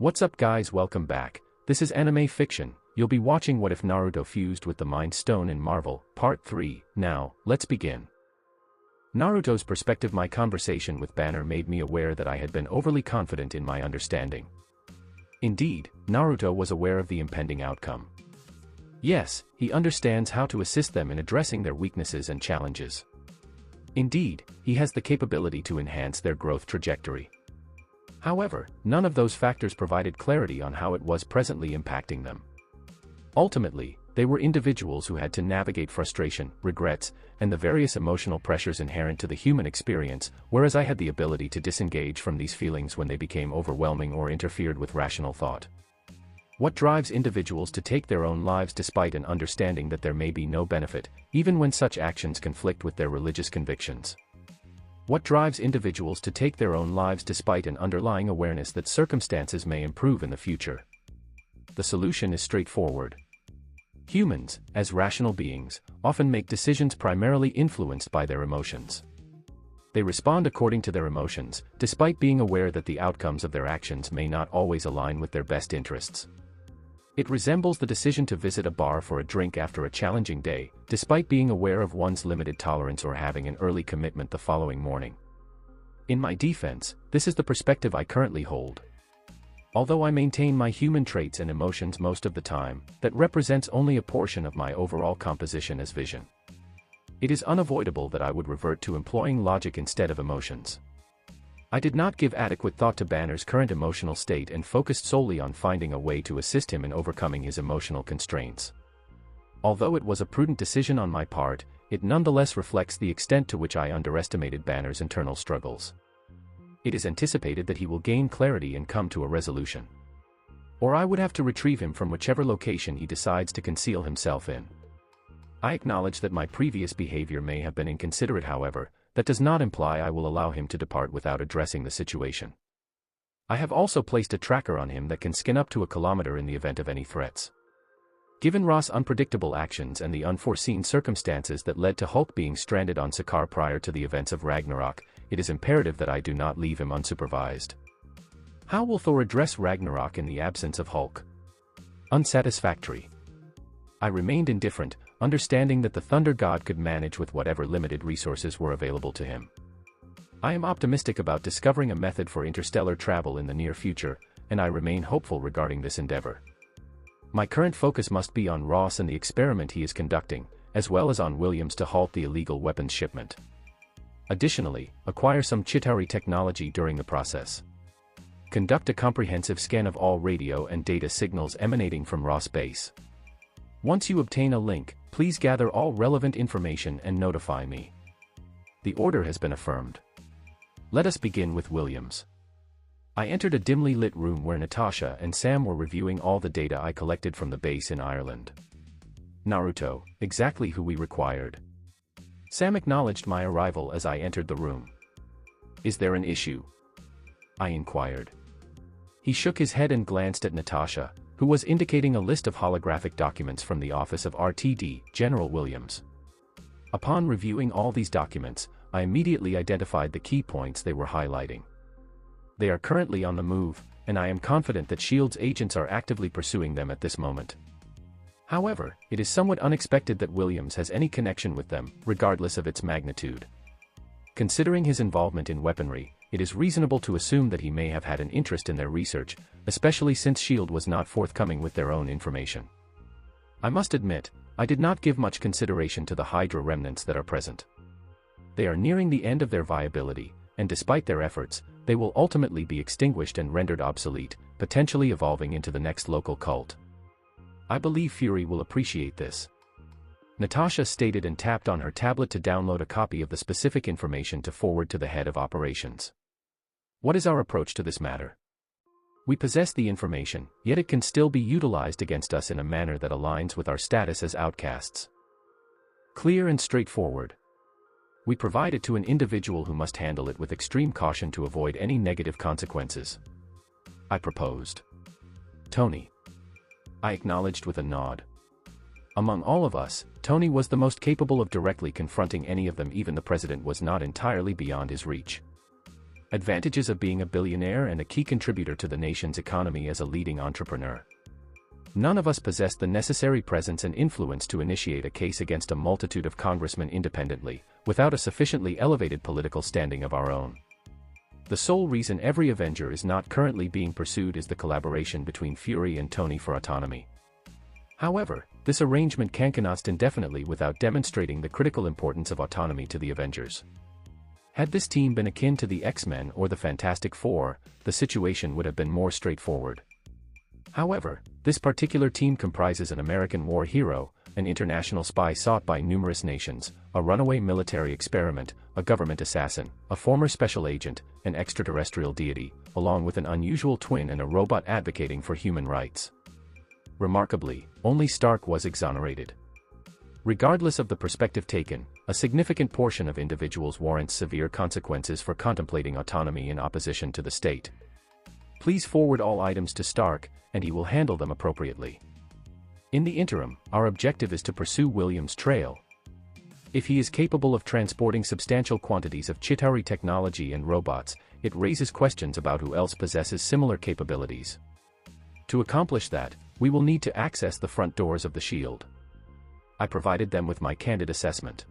What's up guys, welcome back. This is anime fiction. You'll be watching What If Naruto Fused with the Mind Stone in Marvel, Part 3. Now, let's begin. Naruto's perspective. My conversation with Banner made me aware that I had been overly confident in my understanding. Indeed, Naruto was aware of the impending outcome. Yes, he understands how to assist them in addressing their weaknesses and challenges. Indeed, he has the capability to enhance their growth trajectory. However, none of those factors provided clarity on how it was presently impacting them. Ultimately, they were individuals who had to navigate frustration, regrets, and the various emotional pressures inherent to the human experience, whereas I had the ability to disengage from these feelings when they became overwhelming or interfered with rational thought. What drives individuals to take their own lives despite an understanding that there may be no benefit, even when such actions conflict with their religious convictions? What drives individuals to take their own lives despite an underlying awareness that circumstances may improve in the future? The solution is straightforward. Humans, as rational beings, often make decisions primarily influenced by their emotions. They respond according to their emotions, despite being aware that the outcomes of their actions may not always align with their best interests. It resembles the decision to visit a bar for a drink after a challenging day, despite being aware of one's limited tolerance or having an early commitment the following morning. In my defense, this is the perspective I currently hold. Although I maintain my human traits and emotions most of the time, that represents only a portion of my overall composition as vision. It is unavoidable that I would revert to employing logic instead of emotions. I did not give adequate thought to Banner's current emotional state and focused solely on finding a way to assist him in overcoming his emotional constraints. Although it was a prudent decision on my part, it nonetheless reflects the extent to which I underestimated Banner's internal struggles. It is anticipated that he will gain clarity and come to a resolution. Or I would have to retrieve him from whichever location he decides to conceal himself in. I acknowledge that my previous behavior may have been inconsiderate, however, that does not imply I will allow him to depart without addressing the situation. I have also placed a tracker on him that can scan up to a kilometer in the event of any threats. Given Ross' unpredictable actions and the unforeseen circumstances that led to Hulk being stranded on Sakaar prior to the events of Ragnarok, it is imperative that I do not leave him unsupervised. How will Thor address Ragnarok in the absence of Hulk? Unsatisfactory. I remained indifferent, understanding that the Thunder God could manage with whatever limited resources were available to him. I am optimistic about discovering a method for interstellar travel in the near future, and I remain hopeful regarding this endeavor. My current focus must be on Ross and the experiment he is conducting, as well as on Williams to halt the illegal weapons shipment. Additionally, acquire some Chitauri technology during the process. Conduct a comprehensive scan of all radio and data signals emanating from Ross base. Once you obtain a link, please gather all relevant information and notify me. The order has been affirmed. Let us begin with Williams. I entered a dimly lit room where Natasha and Sam were reviewing all the data I collected from the base in Ireland. Naruto, exactly who we required. Sam acknowledged my arrival as I entered the room. Is there an issue? I inquired. He shook his head and glanced at Natasha, who was indicating a list of holographic documents from the office of RTD, General Williams. Upon reviewing all these documents, I immediately identified the key points they were highlighting. They are currently on the move, and I am confident that S.H.I.E.L.D.'s agents are actively pursuing them at this moment. However, it is somewhat unexpected that Williams has any connection with them, regardless of its magnitude. Considering his involvement in weaponry, it is reasonable to assume that he may have had an interest in their research, especially since S.H.I.E.L.D. was not forthcoming with their own information. I must admit, I did not give much consideration to the Hydra remnants that are present. They are nearing the end of their viability, and despite their efforts, they will ultimately be extinguished and rendered obsolete, potentially evolving into the next local cult. I believe Fury will appreciate this. Natasha stated and tapped on her tablet to download a copy of the specific information to forward to the head of operations. What is our approach to this matter? We possess the information, yet it can still be utilized against us in a manner that aligns with our status as outcasts. Clear and straightforward. We provide it to an individual who must handle it with extreme caution to avoid any negative consequences. I proposed. Tony. I acknowledged with a nod. Among all of us, Tony was the most capable of directly confronting any of them. Even the president was not entirely beyond his reach. Advantages of being a billionaire and a key contributor to the nation's economy as a leading entrepreneur. None of us possessed the necessary presence and influence to initiate a case against a multitude of congressmen independently, without a sufficiently elevated political standing of our own. The sole reason every Avenger is not currently being pursued is the collaboration between Fury and Tony for autonomy. However, this arrangement can last indefinitely without demonstrating the critical importance of autonomy to the Avengers. Had this team been akin to the X-Men or the Fantastic Four, the situation would have been more straightforward. However, this particular team comprises an American war hero, an international spy sought by numerous nations, a runaway military experiment, a government assassin, a former special agent, an extraterrestrial deity, along with an unusual twin and a robot advocating for human rights. Remarkably, only Stark was exonerated. Regardless of the perspective taken, a significant portion of individuals warrants severe consequences for contemplating autonomy in opposition to the state. Please forward all items to Stark, and he will handle them appropriately. In the interim, our objective is to pursue Williams' trail. If he is capable of transporting substantial quantities of Chitauri technology and robots, it raises questions about who else possesses similar capabilities. To accomplish that, we will need to access the front doors of the Shield. I provided them with my candid assessment.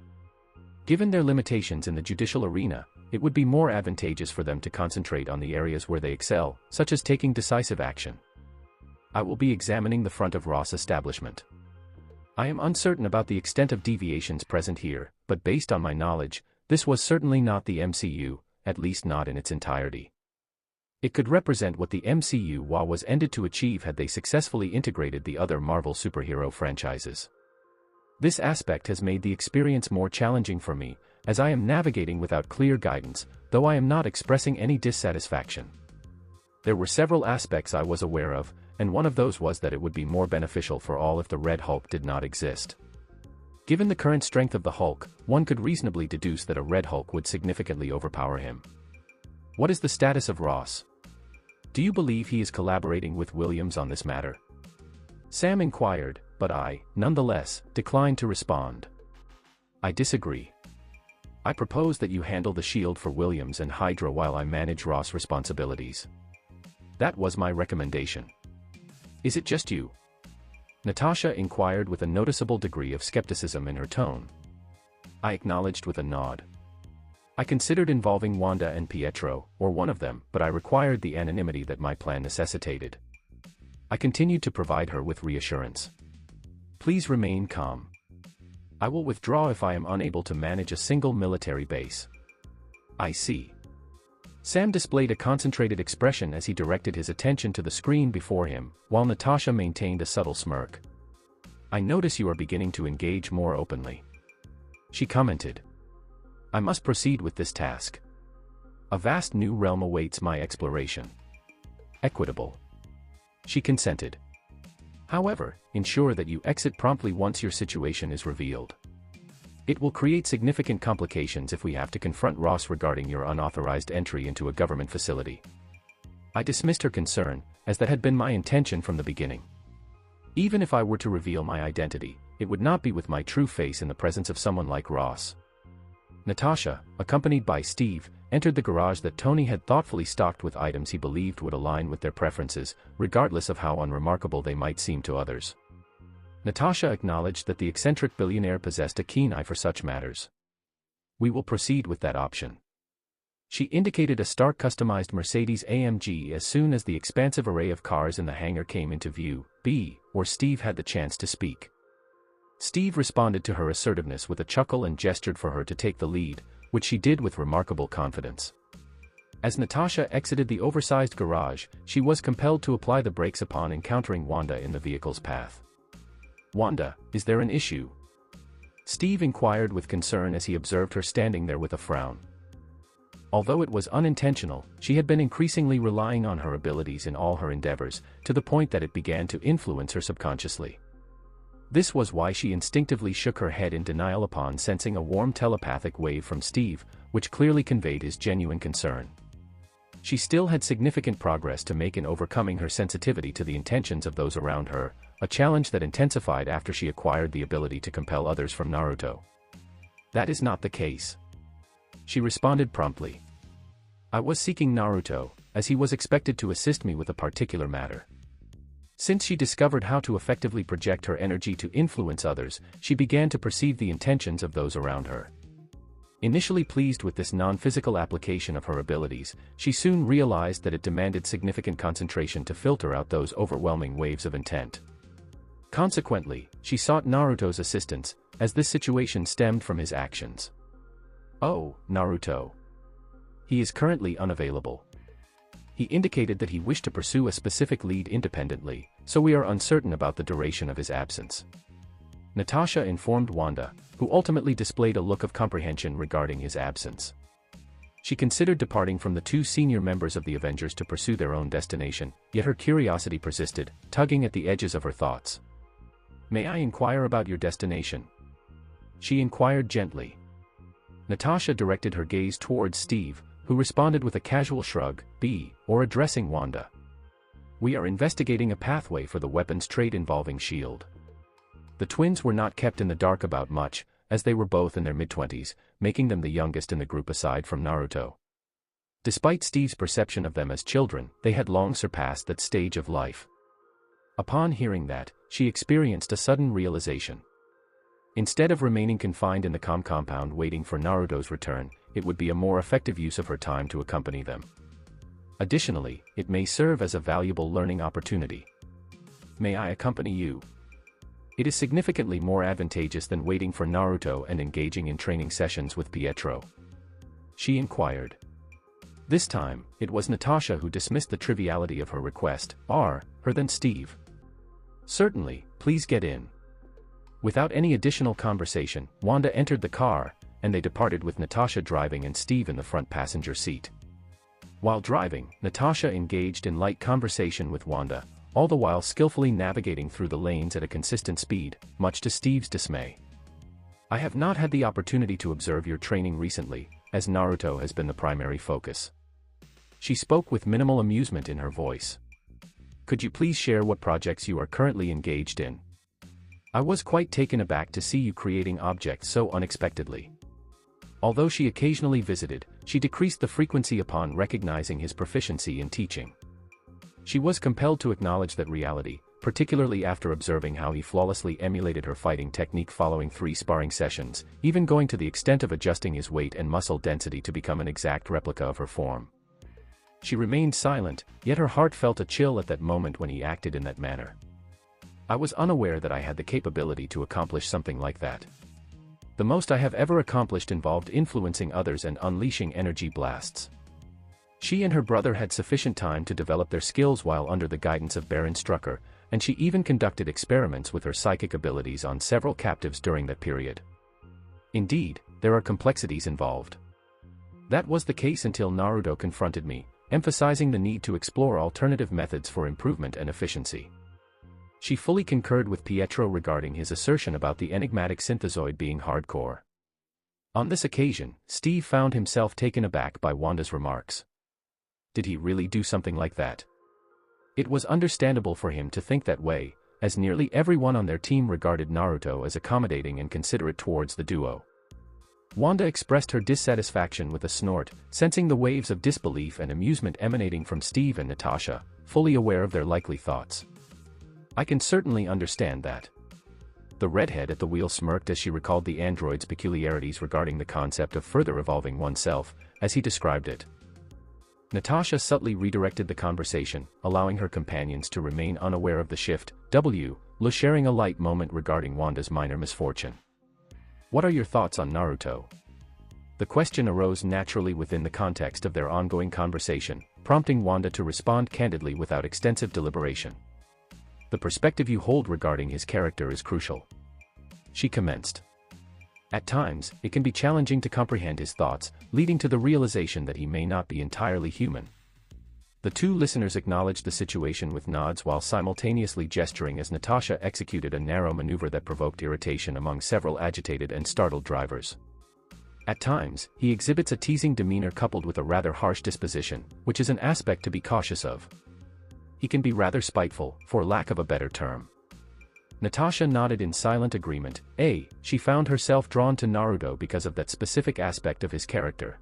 Given their limitations in the judicial arena, it would be more advantageous for them to concentrate on the areas where they excel, such as taking decisive action. I will be examining the front of Ross' establishment. I am uncertain about the extent of deviations present here, but based on my knowledge, this was certainly not the MCU, at least not in its entirety. It could represent what the MCU was ended to achieve had they successfully integrated the other Marvel superhero franchises. This aspect has made the experience more challenging for me, as I am navigating without clear guidance, though I am not expressing any dissatisfaction. There were several aspects I was aware of, and one of those was that it would be more beneficial for all if the Red Hulk did not exist. Given the current strength of the Hulk, one could reasonably deduce that a Red Hulk would significantly overpower him. What is the status of Ross? Do you believe he is collaborating with Williams on this matter? Sam inquired, but I, nonetheless, declined to respond. I disagree. I propose that you handle the Shield for Williams and Hydra while I manage Ross' responsibilities. That was my recommendation. Is it just you? Natasha inquired with a noticeable degree of skepticism in her tone. I acknowledged with a nod. I considered involving Wanda and Pietro, or one of them, but I required the anonymity that my plan necessitated. I continued to provide her with reassurance. Please remain calm. I will withdraw if I am unable to manage a single military base. I see. Sam displayed a concentrated expression as he directed his attention to the screen before him, while Natasha maintained a subtle smirk. I notice you are beginning to engage more openly. She commented. I must proceed with this task. A vast new realm awaits my exploration. Equitable. She consented. However, ensure that you exit promptly once your situation is revealed. It will create significant complications if we have to confront Ross regarding your unauthorized entry into a government facility. I dismissed her concern, as that had been my intention from the beginning. Even if I were to reveal my identity, it would not be with my true face in the presence of someone like Ross. Natasha, accompanied by Steve, entered the garage that Tony had thoughtfully stocked with items he believed would align with their preferences, regardless of how unremarkable they might seem to others. Natasha acknowledged that the eccentric billionaire possessed a keen eye for such matters. We will proceed with that option. She indicated a Stark customized Mercedes-AMG as soon as the expansive array of cars in the hangar came into view, or Steve had the chance to speak. Steve responded to her assertiveness with a chuckle and gestured for her to take the lead, which she did with remarkable confidence. As Natasha exited the oversized garage, she was compelled to apply the brakes upon encountering Wanda in the vehicle's path. Wanda, is there an issue? Steve inquired with concern as he observed her standing there with a frown. Although it was unintentional, she had been increasingly relying on her abilities in all her endeavors, to the point that it began to influence her subconsciously. This was why she instinctively shook her head in denial upon sensing a warm telepathic wave from Steve, which clearly conveyed his genuine concern. She still had significant progress to make in overcoming her sensitivity to the intentions of those around her, a challenge that intensified after she acquired the ability to compel others from Naruto. That is not the case. She responded promptly. I was seeking Naruto, as he was expected to assist me with a particular matter. Since she discovered how to effectively project her energy to influence others, she began to perceive the intentions of those around her. Initially pleased with this non-physical application of her abilities, she soon realized that it demanded significant concentration to filter out those overwhelming waves of intent. Consequently, she sought Naruto's assistance, as this situation stemmed from his actions. "Oh, Naruto. He is currently unavailable. He indicated that he wished to pursue a specific lead independently, so we are uncertain about the duration of his absence," Natasha informed Wanda, who ultimately displayed a look of comprehension regarding his absence. She considered departing from the two senior members of the Avengers to pursue their own destination, yet her curiosity persisted, tugging at the edges of her thoughts. "May I inquire about your destination?" she inquired gently. Natasha directed her gaze towards Steve, who responded with a casual shrug, or addressing Wanda. "We are investigating a pathway for the weapons trade involving S.H.I.E.L.D. The twins were not kept in the dark about much, as they were both in their mid-20s, making them the youngest in the group aside from Naruto. Despite Steve's perception of them as children, they had long surpassed that stage of life. Upon hearing that, she experienced a sudden realization. Instead of remaining confined in the compound waiting for Naruto's return, it would be a more effective use of her time to accompany them. Additionally, it may serve as a valuable learning opportunity. "May I accompany you?" It is significantly more advantageous than waiting for Naruto and engaging in training sessions with Pietro, she inquired. This time, it was Natasha who dismissed the triviality of her request, her than Steve. "Certainly, please get in." Without any additional conversation, Wanda entered the car, and they departed with Natasha driving and Steve in the front passenger seat. While driving, Natasha engaged in light conversation with Wanda, all the while skillfully navigating through the lanes at a consistent speed, much to Steve's dismay. "I have not had the opportunity to observe your training recently, as Naruto has been the primary focus." She spoke with minimal amusement in her voice. "Could you please share what projects you are currently engaged in? I was quite taken aback to see you creating objects so unexpectedly." Although she occasionally visited, she decreased the frequency upon recognizing his proficiency in teaching. She was compelled to acknowledge that reality, particularly after observing how he flawlessly emulated her fighting technique following 3 sparring sessions, even going to the extent of adjusting his weight and muscle density to become an exact replica of her form. She remained silent, yet her heart felt a chill at that moment when he acted in that manner. "I was unaware that I had the capability to accomplish something like that. The most I have ever accomplished involved influencing others and unleashing energy blasts." She and her brother had sufficient time to develop their skills while under the guidance of Baron Strucker, and she even conducted experiments with her psychic abilities on several captives during that period. Indeed, there are complexities involved. That was the case until Naruto confronted me, emphasizing the need to explore alternative methods for improvement and efficiency. She fully concurred with Pietro regarding his assertion about the enigmatic synthezoid being hardcore. On this occasion, Steve found himself taken aback by Wanda's remarks. Did he really do something like that? It was understandable for him to think that way, as nearly everyone on their team regarded Naruto as accommodating and considerate towards the duo. Wanda expressed her dissatisfaction with a snort, sensing the waves of disbelief and amusement emanating from Steve and Natasha, fully aware of their likely thoughts. "I can certainly understand that." The redhead at the wheel smirked as she recalled the android's peculiarities regarding the concept of further evolving oneself, as he described it. Natasha subtly redirected the conversation, allowing her companions to remain unaware of the shift, sharing a light moment regarding Wanda's minor misfortune. "What are your thoughts on Naruto?" The question arose naturally within the context of their ongoing conversation, prompting Wanda to respond candidly without extensive deliberation. "The perspective you hold regarding his character is crucial," she commenced. "At times, it can be challenging to comprehend his thoughts, leading to the realization that he may not be entirely human." The two listeners acknowledged the situation with nods while simultaneously gesturing as Natasha executed a narrow maneuver that provoked irritation among several agitated and startled drivers. At times, he exhibits a teasing demeanor coupled with a rather harsh disposition, which is an aspect to be cautious of. He can be rather spiteful, for lack of a better term. Natasha nodded in silent agreement. She found herself drawn to Naruto because of that specific aspect of his character.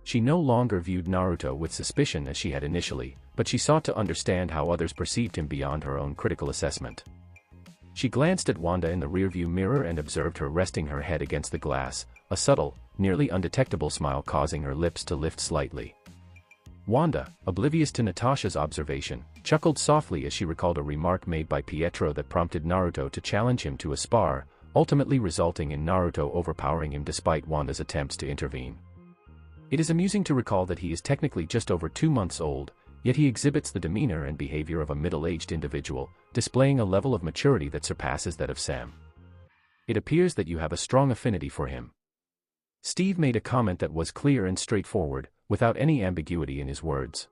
She no longer viewed Naruto with suspicion as she had initially, but she sought to understand how others perceived him beyond her own critical assessment. She glanced at Wanda in the rearview mirror and observed her resting her head against the glass, a subtle, nearly undetectable smile causing her lips to lift slightly. Wanda, oblivious to Natasha's observation, chuckled softly as she recalled a remark made by Pietro that prompted Naruto to challenge him to a spar, ultimately resulting in Naruto overpowering him despite Wanda's attempts to intervene. It is amusing to recall that he is technically just over 2 months old, yet he exhibits the demeanor and behavior of a middle-aged individual, displaying a level of maturity that surpasses that of Sam. It appears that you have a strong affinity for him. Steve made a comment that was clear and straightforward, without any ambiguity in his words.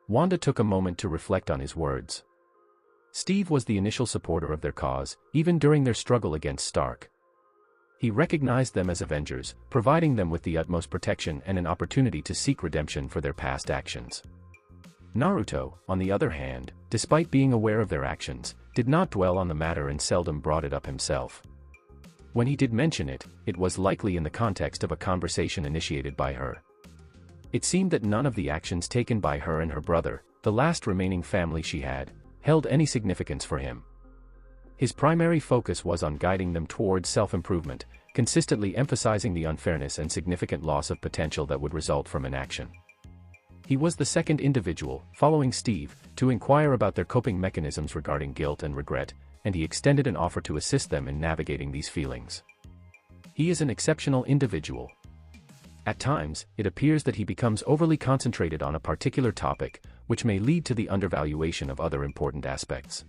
Wanda took a moment to reflect on his words. Steve was the initial supporter of their cause, even during their struggle against Stark. He recognized them as Avengers, providing them with the utmost protection and an opportunity to seek redemption for their past actions. Naruto, on the other hand, despite being aware of their actions, did not dwell on the matter and seldom brought it up himself. When he did mention it, it was likely in the context of a conversation initiated by her. It seemed that none of the actions taken by her and her brother, the last remaining family she had, held any significance for him. His primary focus was on guiding them towards self-improvement, consistently emphasizing the unfairness and significant loss of potential that would result from inaction. He was the second individual, following Steve, to inquire about their coping mechanisms regarding guilt and regret, and he extended an offer to assist them in navigating these feelings. He is an exceptional individual. At times, it appears that he becomes overly concentrated on a particular topic, which may lead to the undervaluation of other important aspects.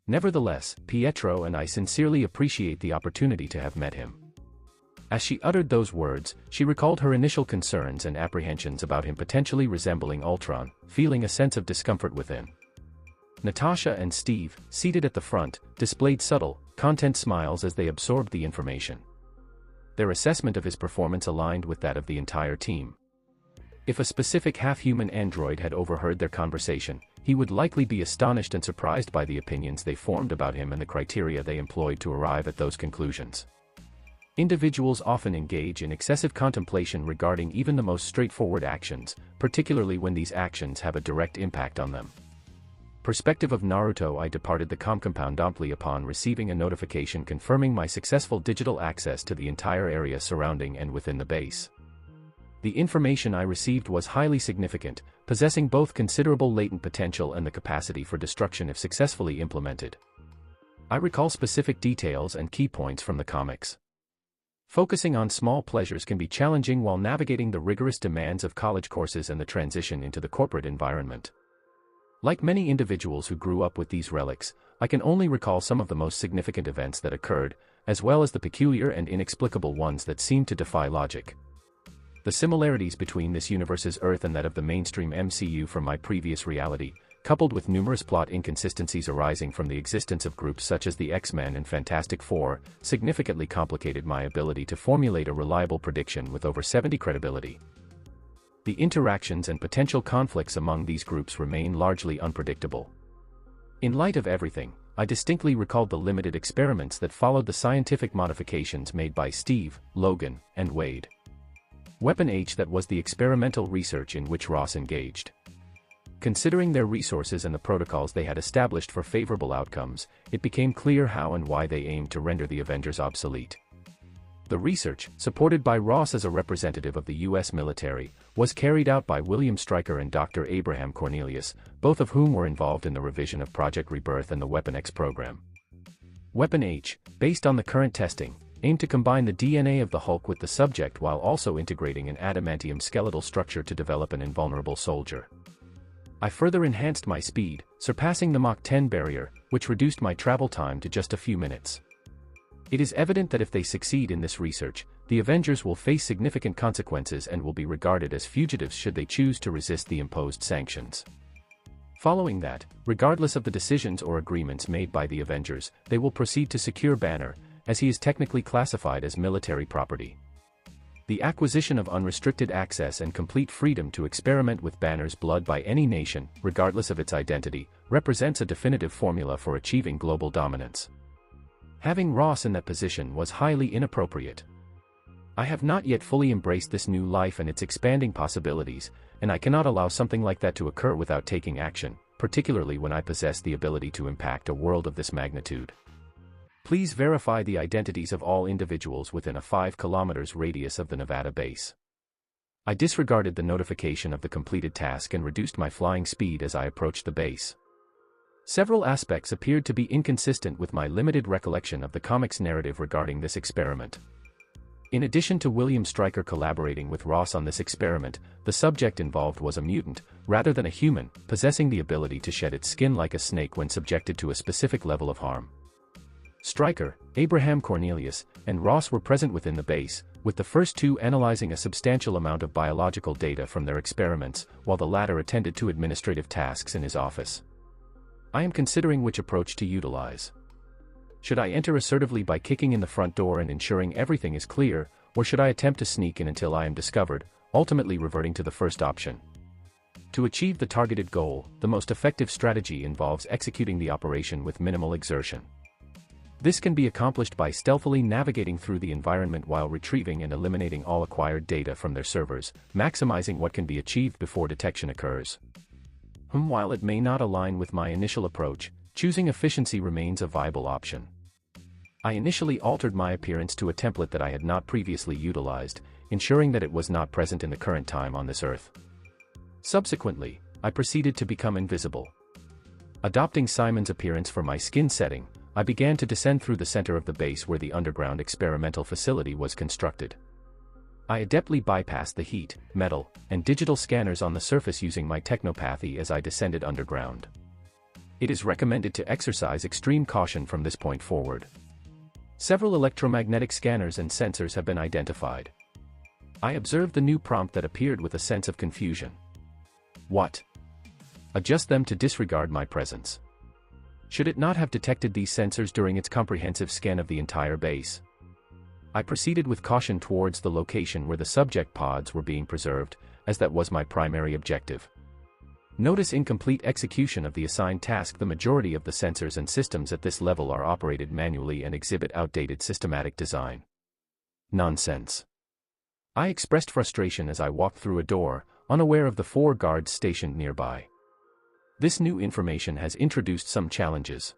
Nevertheless, Pietro and I sincerely appreciate the opportunity to have met him. As she uttered those words, she recalled her initial concerns and apprehensions about him potentially resembling Ultron, feeling a sense of discomfort within. Natasha and Steve, seated at the front, displayed subtle, content smiles as they absorbed the information. Their assessment of his performance aligned with that of the entire team. If a specific half-human android had overheard their conversation, he would likely be astonished and surprised by the opinions they formed about him and the criteria they employed to arrive at those conclusions. Individuals often engage in excessive contemplation regarding even the most straightforward actions, particularly when these actions have a direct impact on them. Perspective of Naruto. I departed the compound promptly upon receiving a notification confirming my successful digital access to the entire area surrounding and within the base. The information I received was highly significant, possessing both considerable latent potential and the capacity for destruction if successfully implemented. I recall specific details and key points from the comics. Focusing on small pleasures can be challenging while navigating the rigorous demands of college courses and the transition into the corporate environment. Like many individuals who grew up with these relics, I can only recall some of the most significant events that occurred, as well as the peculiar and inexplicable ones that seemed to defy logic. The similarities between this universe's Earth and that of the mainstream MCU from my previous reality, coupled with numerous plot inconsistencies arising from the existence of groups such as the X-Men and Fantastic Four, significantly complicated my ability to formulate a reliable prediction with over 70 credibility. The interactions and potential conflicts among these groups remain largely unpredictable. In light of everything, I distinctly recalled the limited experiments that followed the scientific modifications made by Steve, Logan, and Wade. Weapon H, that was the experimental research in which Ross engaged. Considering their resources and the protocols they had established for favorable outcomes, it became clear how and why they aimed to render the Avengers obsolete. The research, supported by Ross as a representative of the U.S. military, was carried out by William Stryker and Dr. Abraham Cornelius, both of whom were involved in the revision of Project Rebirth and the Weapon X program. Weapon H, based on the current testing, aimed to combine the DNA of the Hulk with the subject while also integrating an adamantium skeletal structure to develop an invulnerable soldier. I further enhanced my speed, surpassing the Mach 10 barrier, which reduced my travel time to just a few minutes. It is evident that if they succeed in this research, the Avengers will face significant consequences and will be regarded as fugitives should they choose to resist the imposed sanctions. Following that, regardless of the decisions or agreements made by the Avengers, they will proceed to secure Banner, as he is technically classified as military property. The acquisition of unrestricted access and complete freedom to experiment with Banner's blood by any nation, regardless of its identity, represents a definitive formula for achieving global dominance. Having Ross in that position was highly inappropriate. I have not yet fully embraced this new life and its expanding possibilities, and I cannot allow something like that to occur without taking action, particularly when I possess the ability to impact a world of this magnitude. Please verify the identities of all individuals within a 5 kilometers radius of the Nevada base. I disregarded the notification of the completed task and reduced my flying speed as I approached the base. Several aspects appeared to be inconsistent with my limited recollection of the comics narrative regarding this experiment. In addition to William Stryker collaborating with Ross on this experiment, the subject involved was a mutant, rather than a human, possessing the ability to shed its skin like a snake when subjected to a specific level of harm. Stryker, Abraham Cornelius, and Ross were present within the base, with the first two analyzing a substantial amount of biological data from their experiments, while the latter attended to administrative tasks in his office. I am considering which approach to utilize. Should I enter assertively by kicking in the front door and ensuring everything is clear, or should I attempt to sneak in until I am discovered, ultimately reverting to the first option? To achieve the targeted goal, the most effective strategy involves executing the operation with minimal exertion. This can be accomplished by stealthily navigating through the environment while retrieving and eliminating all acquired data from their servers, maximizing what can be achieved before detection occurs. While it may not align with my initial approach, choosing efficiency remains a viable option. I initially altered my appearance to a template that I had not previously utilized, ensuring that it was not present in the current time on this Earth. Subsequently, I proceeded to become invisible. Adopting Simon's appearance for my skin setting, I began to descend through the center of the base where the underground experimental facility was constructed. I adeptly bypassed the heat, metal, and digital scanners on the surface using my technopathy as I descended underground. It is recommended to exercise extreme caution from this point forward. Several electromagnetic scanners and sensors have been identified. I observed the new prompt that appeared with a sense of confusion. What? Adjust them to disregard my presence. Should it not have detected these sensors during its comprehensive scan of the entire base? I proceeded with caution towards the location where the subject pods were being preserved, as that was my primary objective. Notice incomplete execution of the assigned task. The majority of the sensors and systems at this level are operated manually and exhibit outdated systematic design. Nonsense. I expressed frustration as I walked through a door, unaware of the 4 guards stationed nearby. This new information has introduced some challenges.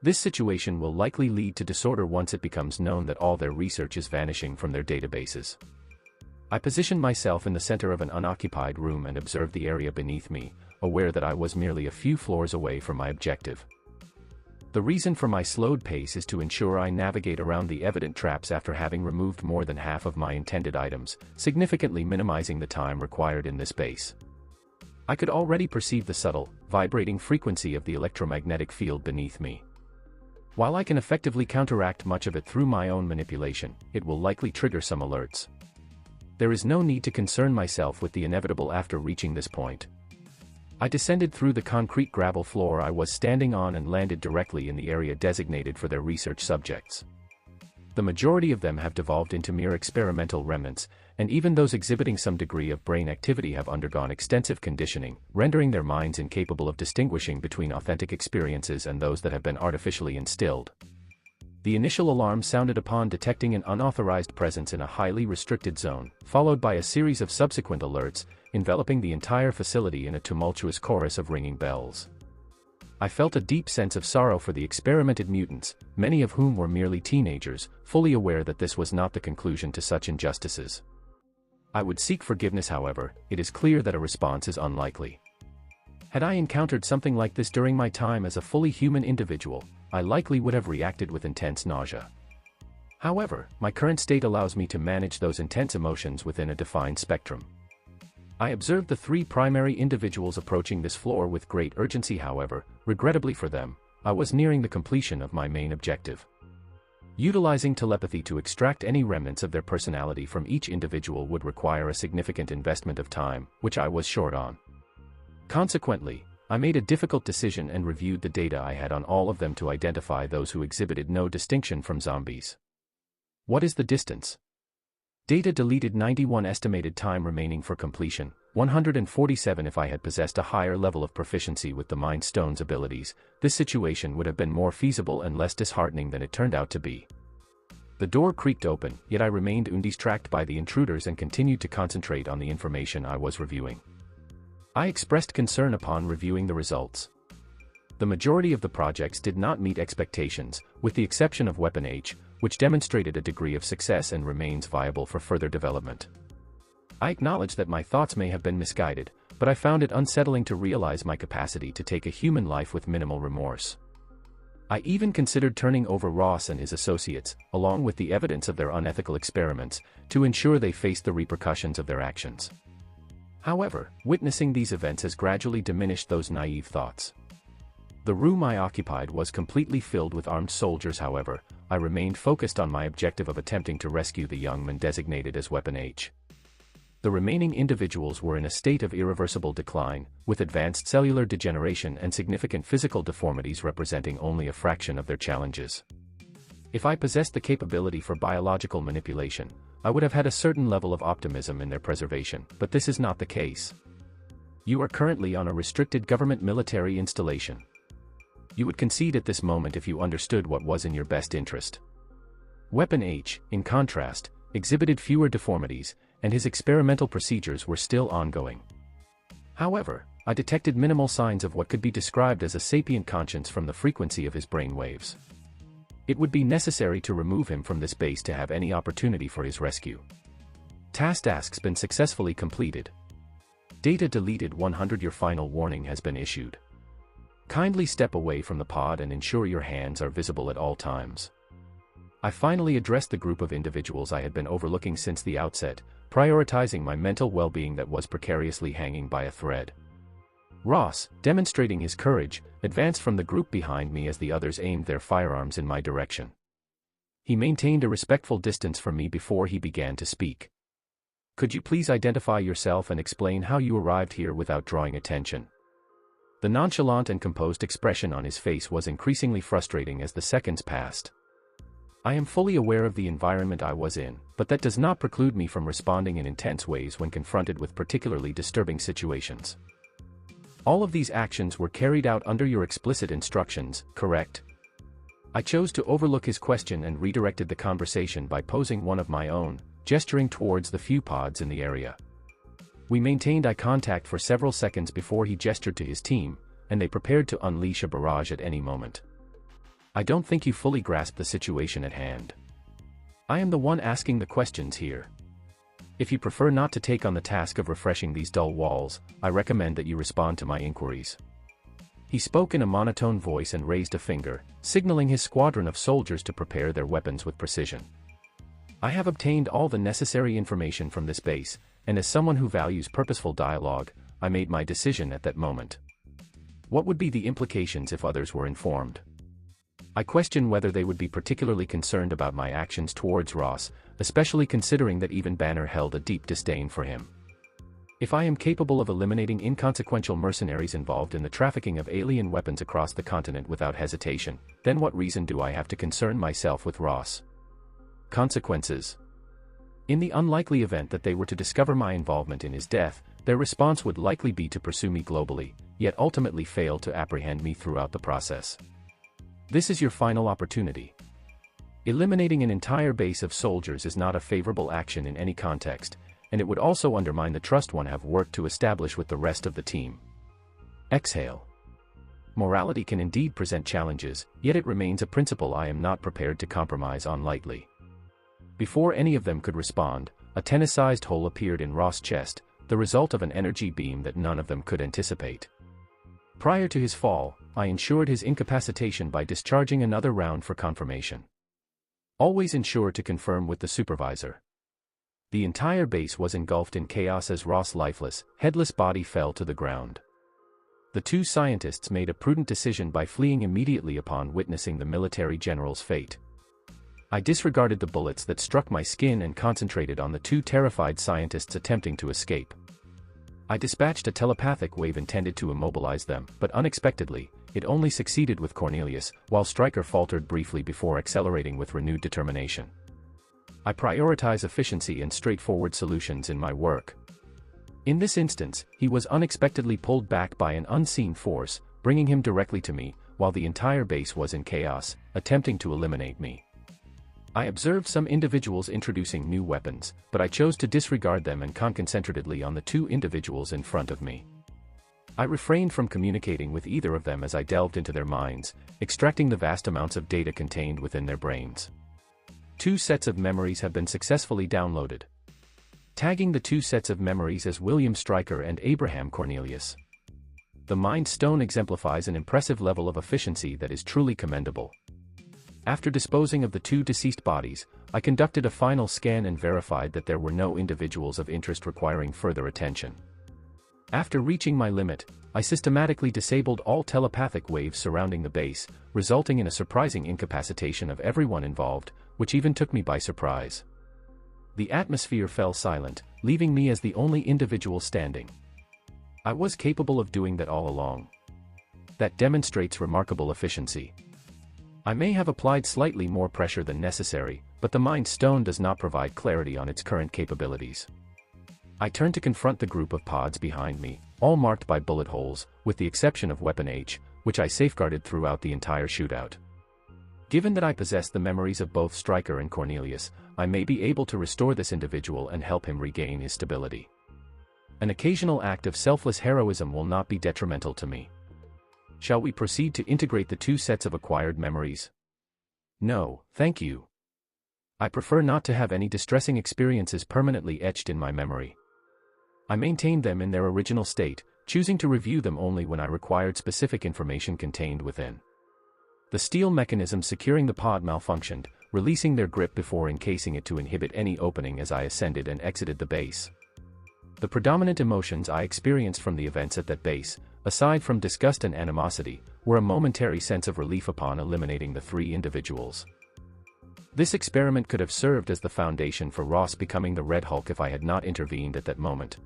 This situation will likely lead to disorder once it becomes known that all their research is vanishing from their databases. I positioned myself in the center of an unoccupied room and observed the area beneath me, aware that I was merely a few floors away from my objective. The reason for my slowed pace is to ensure I navigate around the evident traps after having removed more than half of my intended items, significantly minimizing the time required in this base. I could already perceive the subtle, vibrating frequency of the electromagnetic field beneath me. While I can effectively counteract much of it through my own manipulation, it will likely trigger some alerts. There is no need to concern myself with the inevitable after reaching this point. I descended through the concrete gravel floor I was standing on and landed directly in the area designated for their research subjects. The majority of them have devolved into mere experimental remnants, and even those exhibiting some degree of brain activity have undergone extensive conditioning, rendering their minds incapable of distinguishing between authentic experiences and those that have been artificially instilled. The initial alarm sounded upon detecting an unauthorized presence in a highly restricted zone, followed by a series of subsequent alerts, enveloping the entire facility in a tumultuous chorus of ringing bells. I felt a deep sense of sorrow for the experimented mutants, many of whom were merely teenagers, fully aware that this was not the conclusion to such injustices. I would seek forgiveness. However, it is clear that a response is unlikely. Had I encountered something like this during my time as a fully human individual, I likely would have reacted with intense nausea. However, my current state allows me to manage those intense emotions within a defined spectrum. I observed the 3 primary individuals approaching this floor with great urgency. However, regrettably for them, I was nearing the completion of my main objective. Utilizing telepathy to extract any remnants of their personality from each individual would require a significant investment of time, which I was short on. Consequently, I made a difficult decision and reviewed the data I had on all of them to identify those who exhibited no distinction from zombies. What is the distance? Data deleted 91 estimated time remaining for completion, 147 if I had possessed a higher level of proficiency with the Mind Stone's abilities. This situation would have been more feasible and less disheartening than it turned out to be. The door creaked open, yet I remained undistracted by the intruders and continued to concentrate on the information I was reviewing. I expressed concern upon reviewing the results. The majority of the projects did not meet expectations, with the exception of Weapon H, which demonstrated a degree of success and remains viable for further development. I acknowledge that my thoughts may have been misguided, but I found it unsettling to realize my capacity to take a human life with minimal remorse. I even considered turning over Ross and his associates, along with the evidence of their unethical experiments, to ensure they faced the repercussions of their actions. However, witnessing these events has gradually diminished those naive thoughts. The room I occupied was completely filled with armed soldiers. However, I remained focused on my objective of attempting to rescue the young man designated as Weapon H. The remaining individuals were in a state of irreversible decline, with advanced cellular degeneration and significant physical deformities representing only a fraction of their challenges. If I possessed the capability for biological manipulation, I would have had a certain level of optimism in their preservation, but this is not the case. You are currently on a restricted government military installation. You would concede at this moment if you understood what was in your best interest. Weapon H, in contrast, exhibited fewer deformities, and his experimental procedures were still ongoing. However, I detected minimal signs of what could be described as a sapient conscience from the frequency of his brain waves. It would be necessary to remove him from this base to have any opportunity for his rescue. Task been successfully completed. Data deleted 100. Your final warning has been issued. Kindly step away from the pod and ensure your hands are visible at all times. I finally addressed the group of individuals I had been overlooking since the outset, prioritizing my mental well-being that was precariously hanging by a thread. Ross, demonstrating his courage, advanced from the group behind me as the others aimed their firearms in my direction. He maintained a respectful distance from me before he began to speak. Could you please identify yourself and explain how you arrived here without drawing attention? The nonchalant and composed expression on his face was increasingly frustrating as the seconds passed. I am fully aware of the environment I was in, but that does not preclude me from responding in intense ways when confronted with particularly disturbing situations. All of these actions were carried out under your explicit instructions, correct? I chose to overlook his question and redirected the conversation by posing one of my own, gesturing towards the few pods in the area. We maintained eye contact for several seconds before he gestured to his team, and they prepared to unleash a barrage at any moment. I don't think you fully grasp the situation at hand. I am the one asking the questions here. If you prefer not to take on the task of refreshing these dull walls, I recommend that you respond to my inquiries. He spoke in a monotone voice and raised a finger, signaling his squadron of soldiers to prepare their weapons with precision. I have obtained all the necessary information from this base, and as someone who values purposeful dialogue, I made my decision at that moment. What would be the implications if others were informed? I question whether they would be particularly concerned about my actions towards Ross, especially considering that even Banner held a deep disdain for him. If I am capable of eliminating inconsequential mercenaries involved in the trafficking of alien weapons across the continent without hesitation, then what reason do I have to concern myself with Ross? Consequences. In the unlikely event that they were to discover my involvement in his death, their response would likely be to pursue me globally, yet ultimately fail to apprehend me throughout the process. This is your final opportunity. Eliminating an entire base of soldiers is not a favorable action in any context, and it would also undermine the trust one have worked to establish with the rest of the team. Exhale. Morality can indeed present challenges, yet it remains a principle I am not prepared to compromise on lightly. Before any of them could respond, a tennis-sized hole appeared in Ross' chest, the result of an energy beam that none of them could anticipate. Prior to his fall, I ensured his incapacitation by discharging another round for confirmation. Always ensure to confirm with the supervisor. The entire base was engulfed in chaos as Ross' lifeless, headless body fell to the ground. The two scientists made a prudent decision by fleeing immediately upon witnessing the military general's fate. I disregarded the bullets that struck my skin and concentrated on the two terrified scientists attempting to escape. I dispatched a telepathic wave intended to immobilize them, but unexpectedly, it only succeeded with Cornelius, while Stryker faltered briefly before accelerating with renewed determination. I prioritize efficiency and straightforward solutions in my work. In this instance, he was unexpectedly pulled back by an unseen force, bringing him directly to me, while the entire base was in chaos, attempting to eliminate me. I observed some individuals introducing new weapons, but I chose to disregard them and concentratedly on the two individuals in front of me. I refrained from communicating with either of them as I delved into their minds, extracting the vast amounts of data contained within their brains. 2 sets of memories have been successfully downloaded. Tagging the 2 sets of memories as William Stryker and Abraham Cornelius. The Mind Stone exemplifies an impressive level of efficiency that is truly commendable. After disposing of the 2 deceased bodies, I conducted a final scan and verified that there were no individuals of interest requiring further attention. After reaching my limit, I systematically disabled all telepathic waves surrounding the base, resulting in a surprising incapacitation of everyone involved, which even took me by surprise. The atmosphere fell silent, leaving me as the only individual standing. I was capable of doing that all along. That demonstrates remarkable efficiency. I may have applied slightly more pressure than necessary, but the Mind Stone does not provide clarity on its current capabilities. I turned to confront the group of pods behind me, all marked by bullet holes, with the exception of Weapon H, which I safeguarded throughout the entire shootout. Given that I possess the memories of both Stryker and Cornelius, I may be able to restore this individual and help him regain his stability. An occasional act of selfless heroism will not be detrimental to me. Shall we proceed to integrate the 2 sets of acquired memories? No, thank you. I prefer not to have any distressing experiences permanently etched in my memory. I maintained them in their original state, choosing to review them only when I required specific information contained within. The steel mechanism securing the pod malfunctioned, releasing their grip before encasing it to inhibit any opening as I ascended and exited the base. The predominant emotions I experienced from the events at that base, aside from disgust and animosity, were a momentary sense of relief upon eliminating the 3 individuals. This experiment could have served as the foundation for Ross becoming the Red Hulk if I had not intervened at that moment.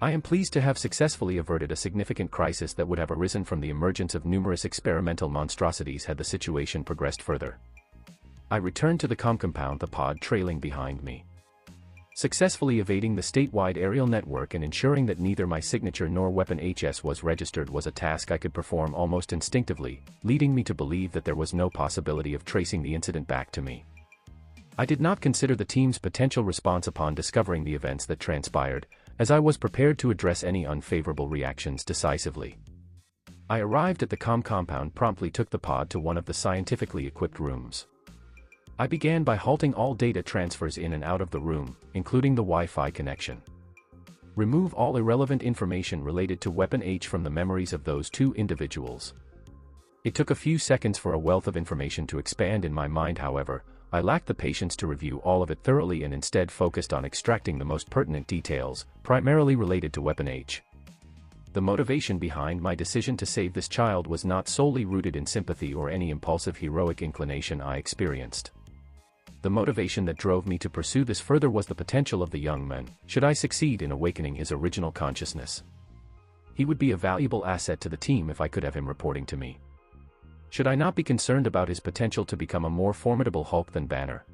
I am pleased to have successfully averted a significant crisis that would have arisen from the emergence of numerous experimental monstrosities had the situation progressed further. I returned to the compound, the pod trailing behind me. Successfully evading the statewide aerial network and ensuring that neither my signature nor Weapon HS was registered was a task I could perform almost instinctively, leading me to believe that there was no possibility of tracing the incident back to me. I did not consider the team's potential response upon discovering the events that transpired, as I was prepared to address any unfavorable reactions decisively. I arrived at the compound, promptly took the pod to one of the scientifically equipped rooms. I began by halting all data transfers in and out of the room, including the Wi-Fi connection. Remove all irrelevant information related to Weapon H from the memories of those 2 individuals. It took a few seconds for a wealth of information to expand in my mind. However, I lacked the patience to review all of it thoroughly and instead focused on extracting the most pertinent details, primarily related to Weapon H. The motivation behind my decision to save this child was not solely rooted in sympathy or any impulsive heroic inclination I experienced. The motivation that drove me to pursue this further was the potential of the young man, should I succeed in awakening his original consciousness. He would be a valuable asset to the team if I could have him reporting to me. Should I not be concerned about his potential to become a more formidable Hulk than Banner?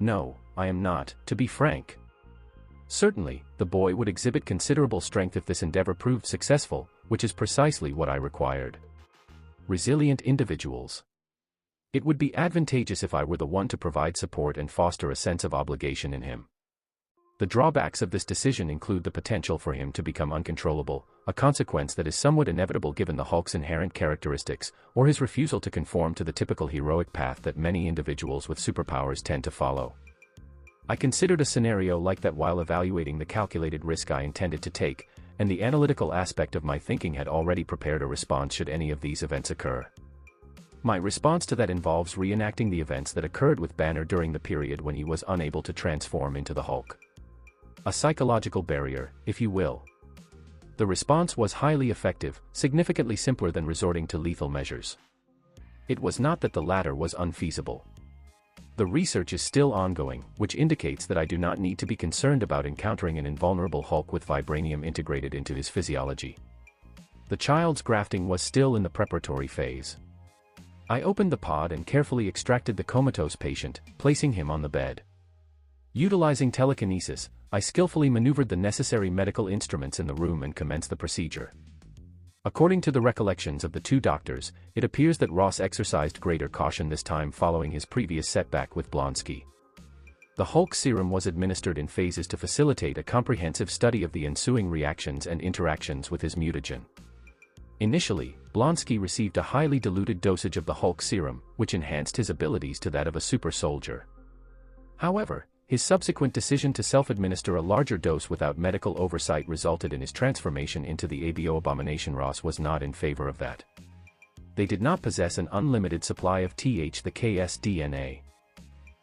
No, I am not, to be frank. Certainly, the boy would exhibit considerable strength if this endeavor proved successful, which is precisely what I required. Resilient individuals. It would be advantageous if I were the one to provide support and foster a sense of obligation in him. The drawbacks of this decision include the potential for him to become uncontrollable, a consequence that is somewhat inevitable given the Hulk's inherent characteristics, or his refusal to conform to the typical heroic path that many individuals with superpowers tend to follow. I considered a scenario like that while evaluating the calculated risk I intended to take, and the analytical aspect of my thinking had already prepared a response should any of these events occur. My response to that involves reenacting the events that occurred with Banner during the period when he was unable to transform into the Hulk. A psychological barrier, if you will. The response was highly effective, significantly simpler than resorting to lethal measures. It was not that the latter was unfeasible. The research is still ongoing, which indicates that I do not need to be concerned about encountering an invulnerable Hulk with vibranium integrated into his physiology. The child's grafting was still in the preparatory phase. I opened the pod and carefully extracted the comatose patient, placing him on the bed. Utilizing telekinesis, I skillfully maneuvered the necessary medical instruments in the room and commenced the procedure. According to the recollections of the two doctors, it appears that Ross exercised greater caution this time following his previous setback with Blonsky. The Hulk serum was administered in phases to facilitate a comprehensive study of the ensuing reactions and interactions with his mutagen. Initially, Blonsky received a highly diluted dosage of the Hulk serum, which enhanced his abilities to that of a super soldier. However, his subsequent decision to self-administer a larger dose without medical oversight resulted in his transformation into the ABO abomination. Ross was not in favor of that. They did not possess an unlimited supply of the KS DNA.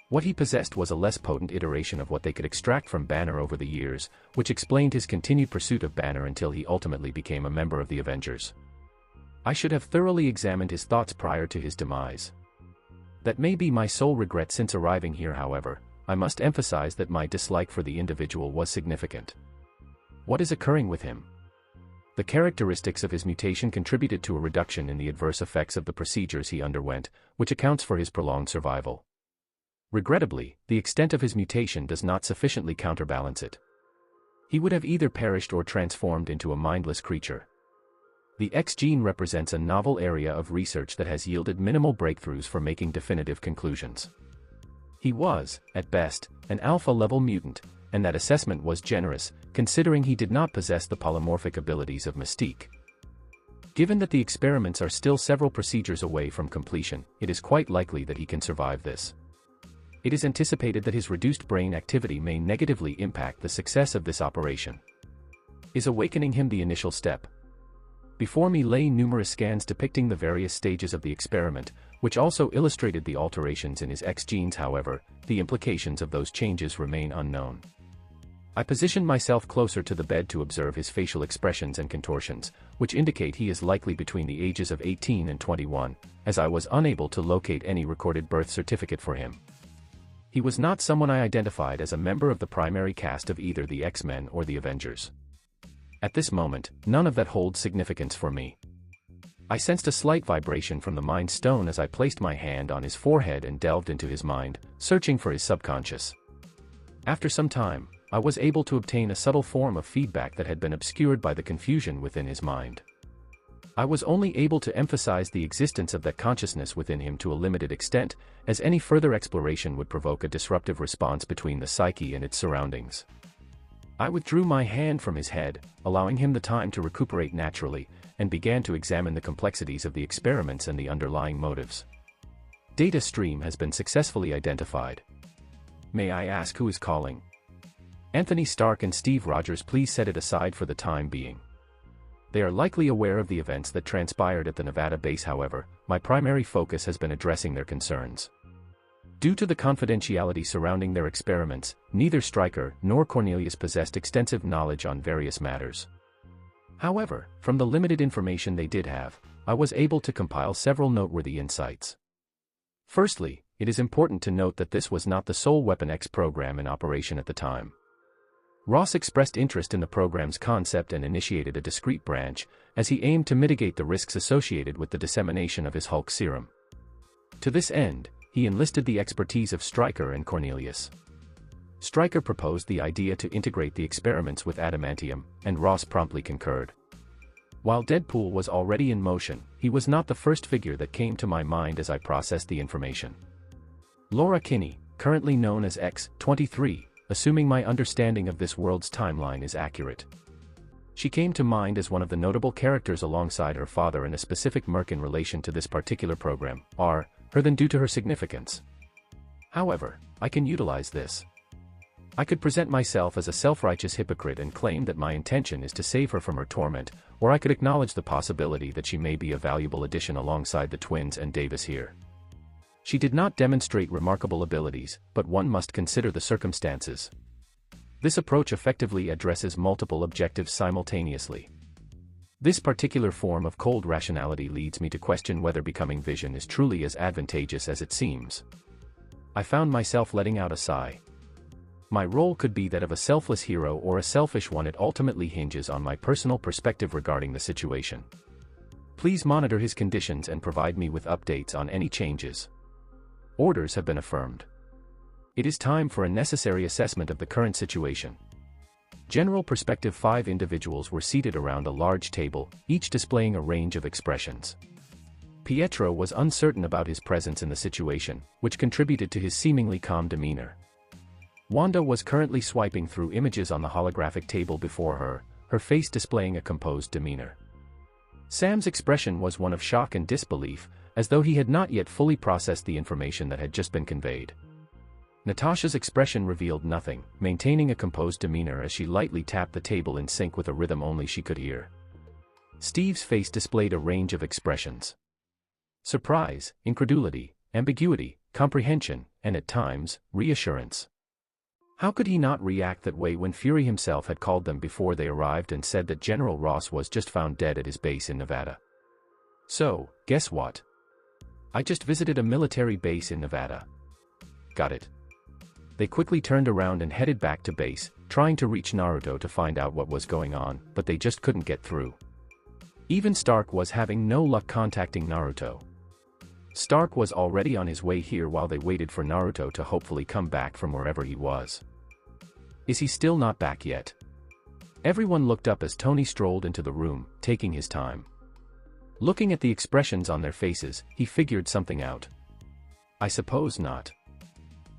What he possessed was a less potent iteration of what they could extract from Banner over the years, which explained his continued pursuit of Banner until he ultimately became a member of the Avengers. I should have thoroughly examined his thoughts prior to his demise. That may be my sole regret since arriving here. However, I must emphasize that my dislike for the individual was significant. What is occurring with him? The characteristics of his mutation contributed to a reduction in the adverse effects of the procedures he underwent, which accounts for his prolonged survival. Regrettably, the extent of his mutation does not sufficiently counterbalance it. He would have either perished or transformed into a mindless creature. The X gene represents a novel area of research that has yielded minimal breakthroughs for making definitive conclusions. He was, at best, an alpha-level mutant, and that assessment was generous, considering he did not possess the polymorphic abilities of Mystique. Given that the experiments are still several procedures away from completion, it is quite likely that he can survive this. It is anticipated that his reduced brain activity may negatively impact the success of this operation. Is awakening him the initial step? Before me lay numerous scans depicting the various stages of the experiment, which also illustrated the alterations in his X genes. However, the implications of those changes remain unknown. I positioned myself closer to the bed to observe his facial expressions and contortions, which indicate he is likely between the ages of 18 and 21, as I was unable to locate any recorded birth certificate for him. He was not someone I identified as a member of the primary cast of either the X-Men or the Avengers. At this moment, none of that holds significance for me. I sensed a slight vibration from the Mind Stone as I placed my hand on his forehead and delved into his mind, searching for his subconscious. After some time, I was able to obtain a subtle form of feedback that had been obscured by the confusion within his mind. I was only able to emphasize the existence of that consciousness within him to a limited extent, as any further exploration would provoke a disruptive response between the psyche and its surroundings. I withdrew my hand from his head, allowing him the time to recuperate naturally, and began to examine the complexities of the experiments and the underlying motives. Data stream has been successfully identified. May I ask who is calling? Anthony Stark and Steve Rogers. Please set it aside for the time being. They are likely aware of the events that transpired at the Nevada base. However, my primary focus has been addressing their concerns. Due to the confidentiality surrounding their experiments, neither Stryker nor Cornelius possessed extensive knowledge on various matters. However, from the limited information they did have, I was able to compile several noteworthy insights. Firstly, it is important to note that this was not the sole Weapon X program in operation at the time. Ross expressed interest in the program's concept and initiated a discrete branch, as he aimed to mitigate the risks associated with the dissemination of his Hulk serum. To this end, he enlisted the expertise of Stryker and Cornelius. Stryker proposed the idea to integrate the experiments with adamantium, and Ross promptly concurred. While Deadpool was already in motion, he was not the first figure that came to my mind as I processed the information. Laura Kinney, currently known as X-23, assuming my understanding of this world's timeline is accurate. She came to mind as one of the notable characters alongside her father in a specific Merc in relation to this particular program, her than due to her significance. However, I can utilize this. I could present myself as a self-righteous hypocrite and claim that my intention is to save her from her torment, or I could acknowledge the possibility that she may be a valuable addition alongside the twins and Davis here. She did not demonstrate remarkable abilities, but one must consider the circumstances. This approach effectively addresses multiple objectives simultaneously. This particular form of cold rationality leads me to question whether becoming Vision is truly as advantageous as it seems. I found myself letting out a sigh. My role could be that of a selfless hero or a selfish one. It ultimately hinges on my personal perspective regarding the situation. Please monitor his conditions and provide me with updates on any changes. Orders have been affirmed. It is time for a necessary assessment of the current situation. General perspective. 5 individuals were seated around a large table, each displaying a range of expressions. Pietro was uncertain about his presence in the situation, which contributed to his seemingly calm demeanor. Wanda was currently swiping through images on the holographic table before her, her face displaying a composed demeanor. Sam's expression was one of shock and disbelief, as though he had not yet fully processed the information that had just been conveyed. Natasha's expression revealed nothing, maintaining a composed demeanor as she lightly tapped the table in sync with a rhythm only she could hear. Steve's face displayed a range of expressions: surprise, incredulity, ambiguity, comprehension, and at times, reassurance. How could he not react that way when Fury himself had called them before they arrived and said that General Ross was just found dead at his base in Nevada? So, guess what? I just visited a military base in Nevada. Got it. They quickly turned around and headed back to base, trying to reach Naruto to find out what was going on, but they just couldn't get through. Even Stark was having no luck contacting Naruto. Stark was already on his way here while they waited for Naruto to hopefully come back from wherever he was. Is he still not back yet? Everyone looked up as Tony strolled into the room, taking his time. Looking at the expressions on their faces, he figured something out. I suppose not,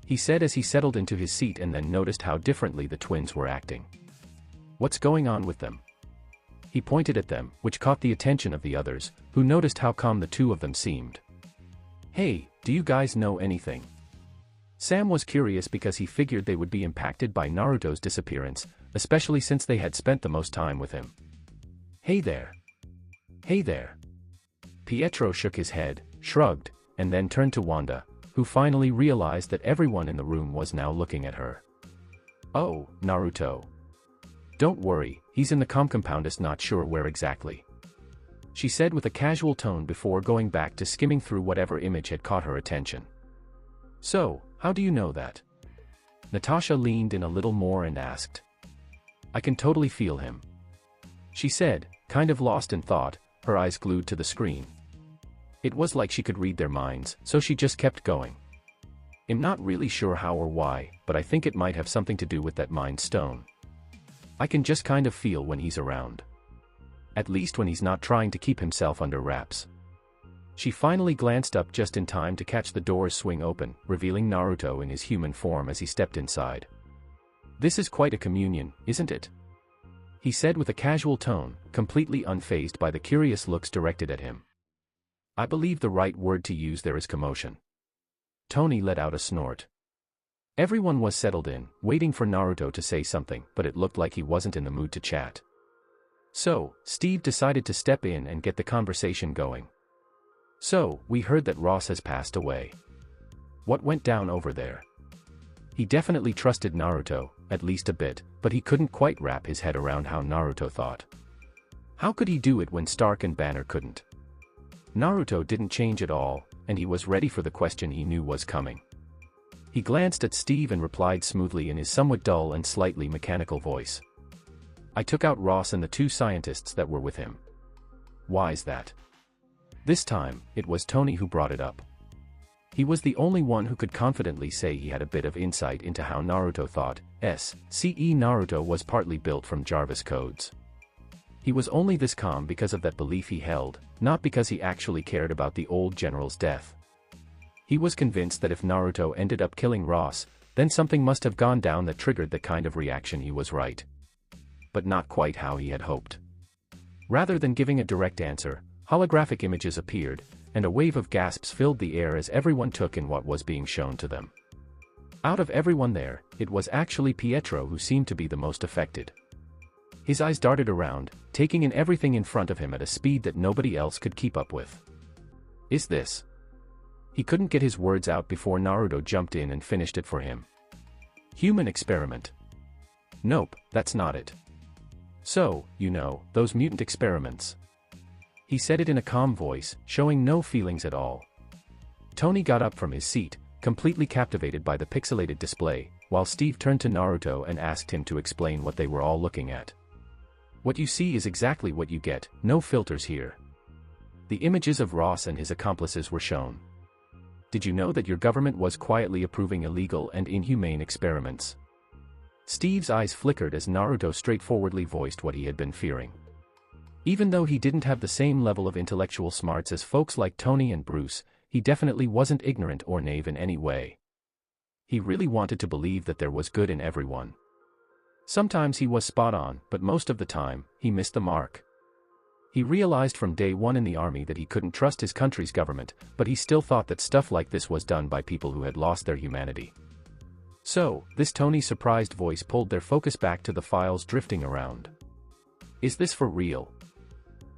he said as he settled into his seat and then noticed how differently the twins were acting. What's going on with them? He pointed at them, which caught the attention of the others, who noticed how calm the two of them seemed. Hey, do you guys know anything? Sam was curious because he figured they would be impacted by Naruto's disappearance, especially since they had spent the most time with him. Hey there. Hey there. Pietro shook his head, shrugged, and then turned to Wanda, who finally realized that everyone in the room was now looking at her. Oh, Naruto. Don't worry, he's in the compound, not sure where exactly, she said with a casual tone before going back to skimming through whatever image had caught her attention. So, how do you know that? Natasha leaned in a little more and asked. I can totally feel him, she said, kind of lost in thought, her eyes glued to the screen. It was like she could read their minds, so she just kept going. I'm not really sure how or why, but I think it might have something to do with that mind stone. I can just kind of feel when he's around. At least when he's not trying to keep himself under wraps. She finally glanced up just in time to catch the doors swing open, revealing Naruto in his human form as he stepped inside. This is quite a communion, isn't it? He said with a casual tone, completely unfazed by the curious looks directed at him. I believe the right word to use there is commotion. Tony let out a snort. Everyone was settled in, waiting for Naruto to say something, but it looked like he wasn't in the mood to chat. So, Steve decided to step in and get the conversation going. So, we heard that Ross has passed away. What went down over there? He definitely trusted Naruto, at least a bit, but he couldn't quite wrap his head around how Naruto thought. How could he do it when Stark and Banner couldn't? Naruto didn't change at all, and he was ready for the question he knew was coming. He glanced at Steve and replied smoothly in his somewhat dull and slightly mechanical voice. I took out Ross and the 2 scientists that were with him. Why's that? This time, it was Tony who brought it up. He was the only one who could confidently say he had a bit of insight into how Naruto thought. Naruto was partly built from Jarvis codes. He was only this calm because of that belief he held, not because he actually cared about the old general's death. He was convinced that if Naruto ended up killing Ross, then something must have gone down that triggered the kind of reaction. He was right. But not quite how he had hoped. Rather than giving a direct answer, holographic images appeared, and a wave of gasps filled the air as everyone took in what was being shown to them. Out of everyone there, it was actually Pietro who seemed to be the most affected. His eyes darted around, taking in everything in front of him at a speed that nobody else could keep up with. Is this? He couldn't get his words out before Naruto jumped in and finished it for him. Human experiment. Nope, that's not it. So, you know, those mutant experiments. He said it in a calm voice, showing no feelings at all. Tony got up from his seat, completely captivated by the pixelated display, while Steve turned to Naruto and asked him to explain what they were all looking at. What you see is exactly what you get, no filters here. The images of Ross and his accomplices were shown. Did you know that your government was quietly approving illegal and inhumane experiments? Steve's eyes flickered as Naruto straightforwardly voiced what he had been fearing. Even though he didn't have the same level of intellectual smarts as folks like Tony and Bruce, he definitely wasn't ignorant or naive in any way. He really wanted to believe that there was good in everyone. Sometimes he was spot on, but most of the time, he missed the mark. He realized from day one in the army that he couldn't trust his country's government, but he still thought that stuff like this was done by people who had lost their humanity. So, this Tony's surprised voice pulled their focus back to the files drifting around. Is this for real?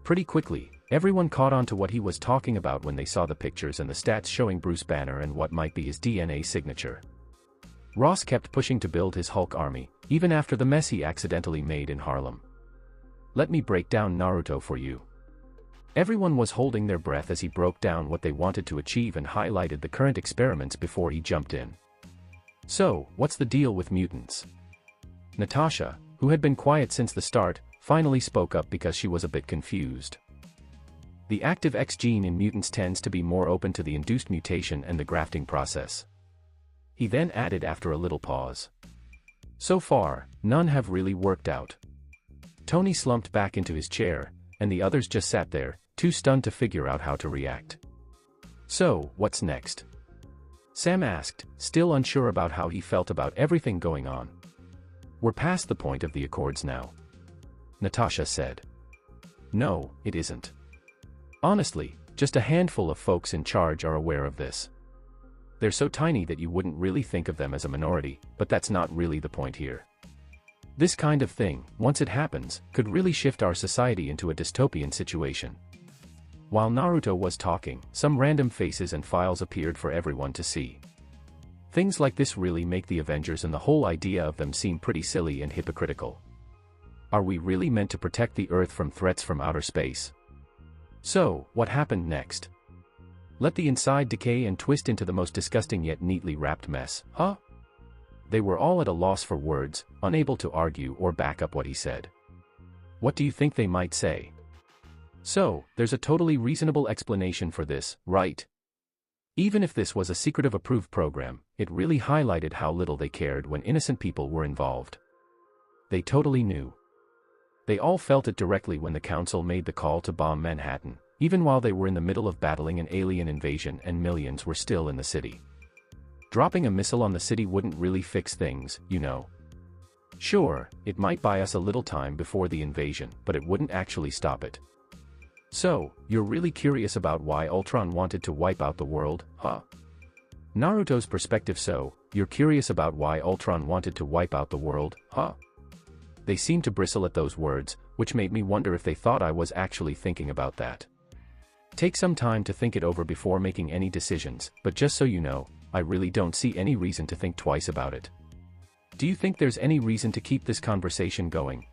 Pretty quickly, everyone caught on to what he was talking about when they saw the pictures and the stats showing Bruce Banner and what might be his DNA signature. Ross kept pushing to build his Hulk army, even after the mess he accidentally made in Harlem. Let me break down Naruto for you. Everyone was holding their breath as he broke down what they wanted to achieve and highlighted the current experiments before he jumped in. So, what's the deal with mutants? Natasha, who had been quiet since the start, finally spoke up because she was a bit confused. The active X gene in mutants tends to be more open to the induced mutation and the grafting process. He then added after a little pause. So far, none have really worked out. Tony slumped back into his chair, and the others just sat there, too stunned to figure out how to react. So, what's next? Sam asked, still unsure about how he felt about everything going on. We're past the point of the Accords now. Natasha said. No, it isn't. Honestly, just a handful of folks in charge are aware of this. They're so tiny that you wouldn't really think of them as a minority, but that's not really the point here. This kind of thing, once it happens, could really shift our society into a dystopian situation. While Naruto was talking, some random faces and files appeared for everyone to see. Things like this really make the Avengers and the whole idea of them seem pretty silly and hypocritical. Are we really meant to protect the Earth from threats from outer space? So, what happened next? Let the inside decay and twist into the most disgusting yet neatly wrapped mess, huh? They were all at a loss for words, unable to argue or back up what he said. What do you think they might say? So, there's a totally reasonable explanation for this, right? Even if this was a secretive approved program, it really highlighted how little they cared when innocent people were involved. They totally knew. They all felt it directly when the council made the call to bomb Manhattan, even while they were in the middle of battling an alien invasion and millions were still in the city. Dropping a missile on the city wouldn't really fix things, you know. Sure, it might buy us a little time before the invasion, but it wouldn't actually stop it. So, you're really curious about why Ultron wanted to wipe out the world, huh? Naruto's perspective. So, you're curious about why Ultron wanted to wipe out the world, huh? They seemed to bristle at those words, which made me wonder if they thought I was actually thinking about that. Take some time to think it over before making any decisions, but just so you know, I really don't see any reason to think twice about it. Do you think there's any reason to keep this conversation going?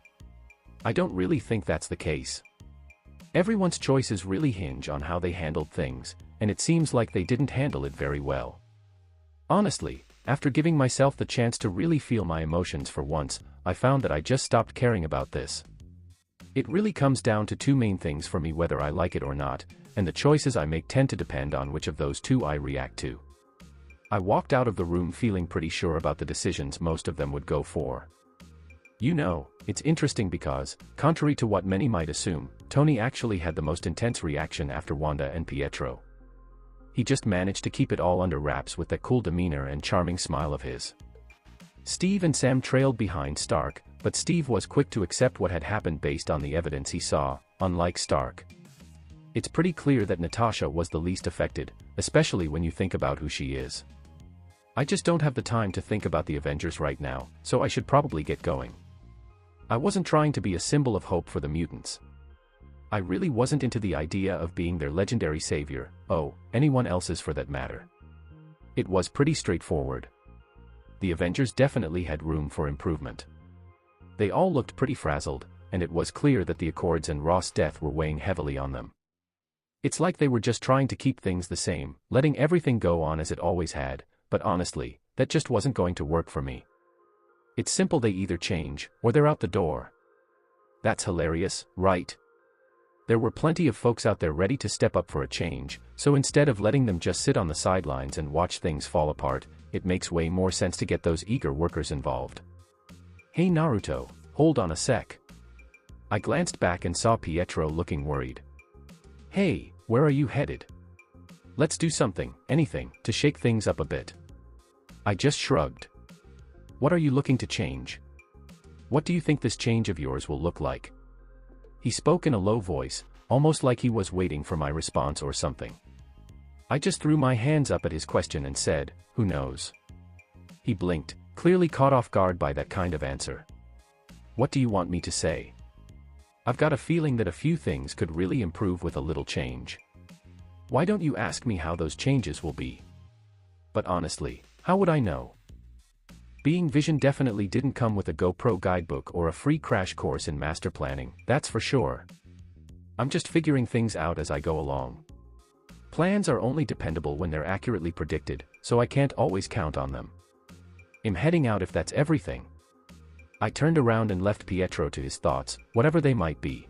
I don't really think that's the case. Everyone's choices really hinge on how they handled things, and it seems like they didn't handle it very well. Honestly, after giving myself the chance to really feel my emotions for once, I found that I just stopped caring about this. It really comes down to two main things for me: whether I like it or not, and the choices I make tend to depend on which of those two I react to. I walked out of the room feeling pretty sure about the decisions most of them would go for. You know, it's interesting because, contrary to what many might assume, Tony actually had the most intense reaction after Wanda and Pietro. He just managed to keep it all under wraps with that cool demeanor and charming smile of his. Steve and Sam trailed behind Stark, but Steve was quick to accept what had happened based on the evidence he saw, unlike Stark. It's pretty clear that Natasha was the least affected, especially when you think about who she is. I just don't have the time to think about the Avengers right now, so I should probably get going. I wasn't trying to be a symbol of hope for the mutants. I really wasn't into the idea of being their legendary savior, anyone else's for that matter. It was pretty straightforward. The Avengers definitely had room for improvement. They all looked pretty frazzled, and it was clear that the Accords and Ross' death were weighing heavily on them. It's like they were just trying to keep things the same, letting everything go on as it always had, but honestly, that just wasn't going to work for me. It's simple: they either change, or they're out the door. That's hilarious, right? There were plenty of folks out there ready to step up for a change, so instead of letting them just sit on the sidelines and watch things fall apart, it makes way more sense to get those eager workers involved. Hey Naruto, hold on a sec. I glanced back and saw Pietro looking worried. Hey, where are you headed? Let's do something, anything, to shake things up a bit. I just shrugged. What are you looking to change? What do you think this change of yours will look like? He spoke in a low voice, almost like he was waiting for my response or something. I just threw my hands up at his question and said, who knows? He blinked, clearly caught off guard by that kind of answer. What do you want me to say? I've got a feeling that a few things could really improve with a little change. Why don't you ask me how those changes will be? But honestly, how would I know? Being Vision definitely didn't come with a GoPro guidebook or a free crash course in master planning, that's for sure. I'm just figuring things out as I go along. Plans are only dependable when they're accurately predicted, so I can't always count on them. I'm heading out if that's everything. I turned around and left Pietro to his thoughts, whatever they might be.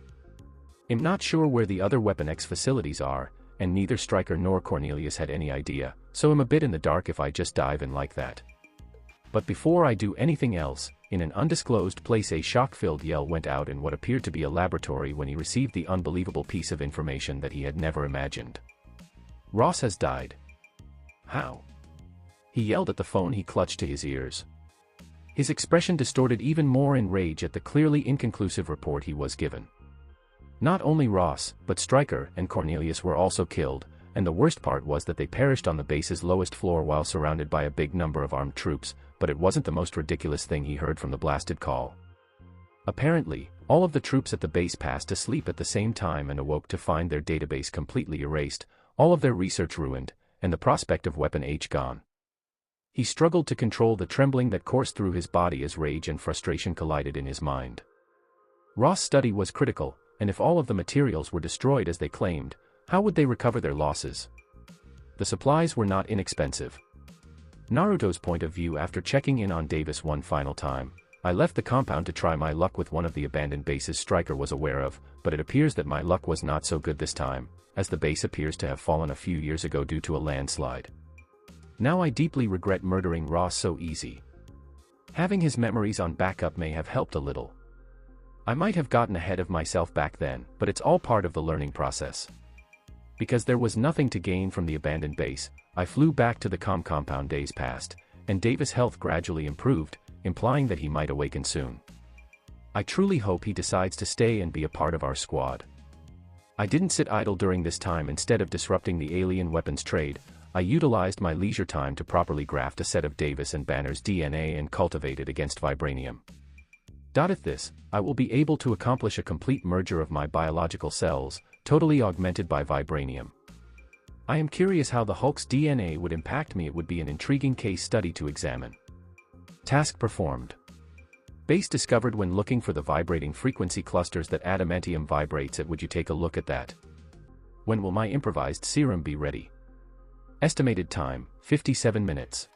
I'm not sure where the other Weapon X facilities are, and neither Stryker nor Cornelius had any idea, so I'm a bit in the dark if I just dive in like that. But before I do anything else, in an undisclosed place a shock-filled yell went out in what appeared to be a laboratory when he received the unbelievable piece of information that he had never imagined. Ross has died. How? He yelled at the phone he clutched to his ears. His expression distorted even more in rage at the clearly inconclusive report he was given. Not only Ross, but Stryker and Cornelius were also killed, and the worst part was that they perished on the base's lowest floor while surrounded by a big number of armed troops, but it wasn't the most ridiculous thing he heard from the blasted call. Apparently, all of the troops at the base passed asleep at the same time and awoke to find their database completely erased, all of their research ruined, and the prospect of Weapon H gone. He struggled to control the trembling that coursed through his body as rage and frustration collided in his mind. Ross' study was critical, and if all of the materials were destroyed as they claimed, how would they recover their losses? The supplies were not inexpensive. Naruto's point of view after checking in on Davis one final time, I left the compound to try my luck with one of the abandoned bases Stryker was aware of, but it appears that my luck was not so good this time, as the base appears to have fallen a few years ago due to a landslide. Now I deeply regret murdering Ross so easy. Having his memories on backup may have helped a little. I might have gotten ahead of myself back then, but it's all part of the learning process. Because there was nothing to gain from the abandoned base, I flew back to the compound days past, and Davis' health gradually improved, implying that he might awaken soon. I truly hope he decides to stay and be a part of our squad. I didn't sit idle during this time. Instead of disrupting the alien weapons trade, I utilized my leisure time to properly graft a set of Davis and Banner's DNA and cultivate it against vibranium. At this, I will be able to accomplish a complete merger of my biological cells, totally augmented by vibranium. I am curious how the Hulk's DNA would impact me. It would be an intriguing case study to examine. Task performed. Base discovered when looking for the vibrating frequency clusters that adamantium vibrates at. Would you take a look at that? When will my improvised serum be ready? Estimated time, 57 minutes.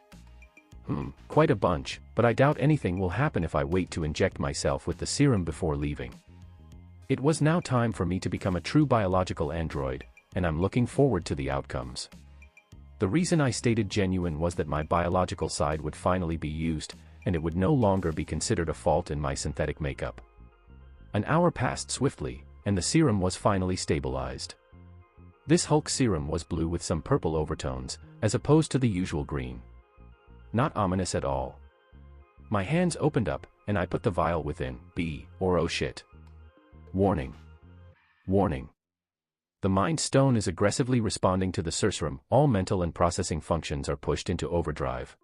Quite a bunch, but I doubt anything will happen if I wait to inject myself with the serum before leaving. It was now time for me to become a true biological android, and I'm looking forward to the outcomes. The reason I stated genuine was that my biological side would finally be used, and it would no longer be considered a fault in my synthetic makeup. An hour passed swiftly, and the serum was finally stabilized. This Hulk serum was blue with some purple overtones, as opposed to the usual green. Not ominous at all. My hands opened up, and I put the vial within, oh shit. Warning. Warning. The Mind Stone is aggressively responding to the sorcerum. All mental and processing functions are pushed into overdrive.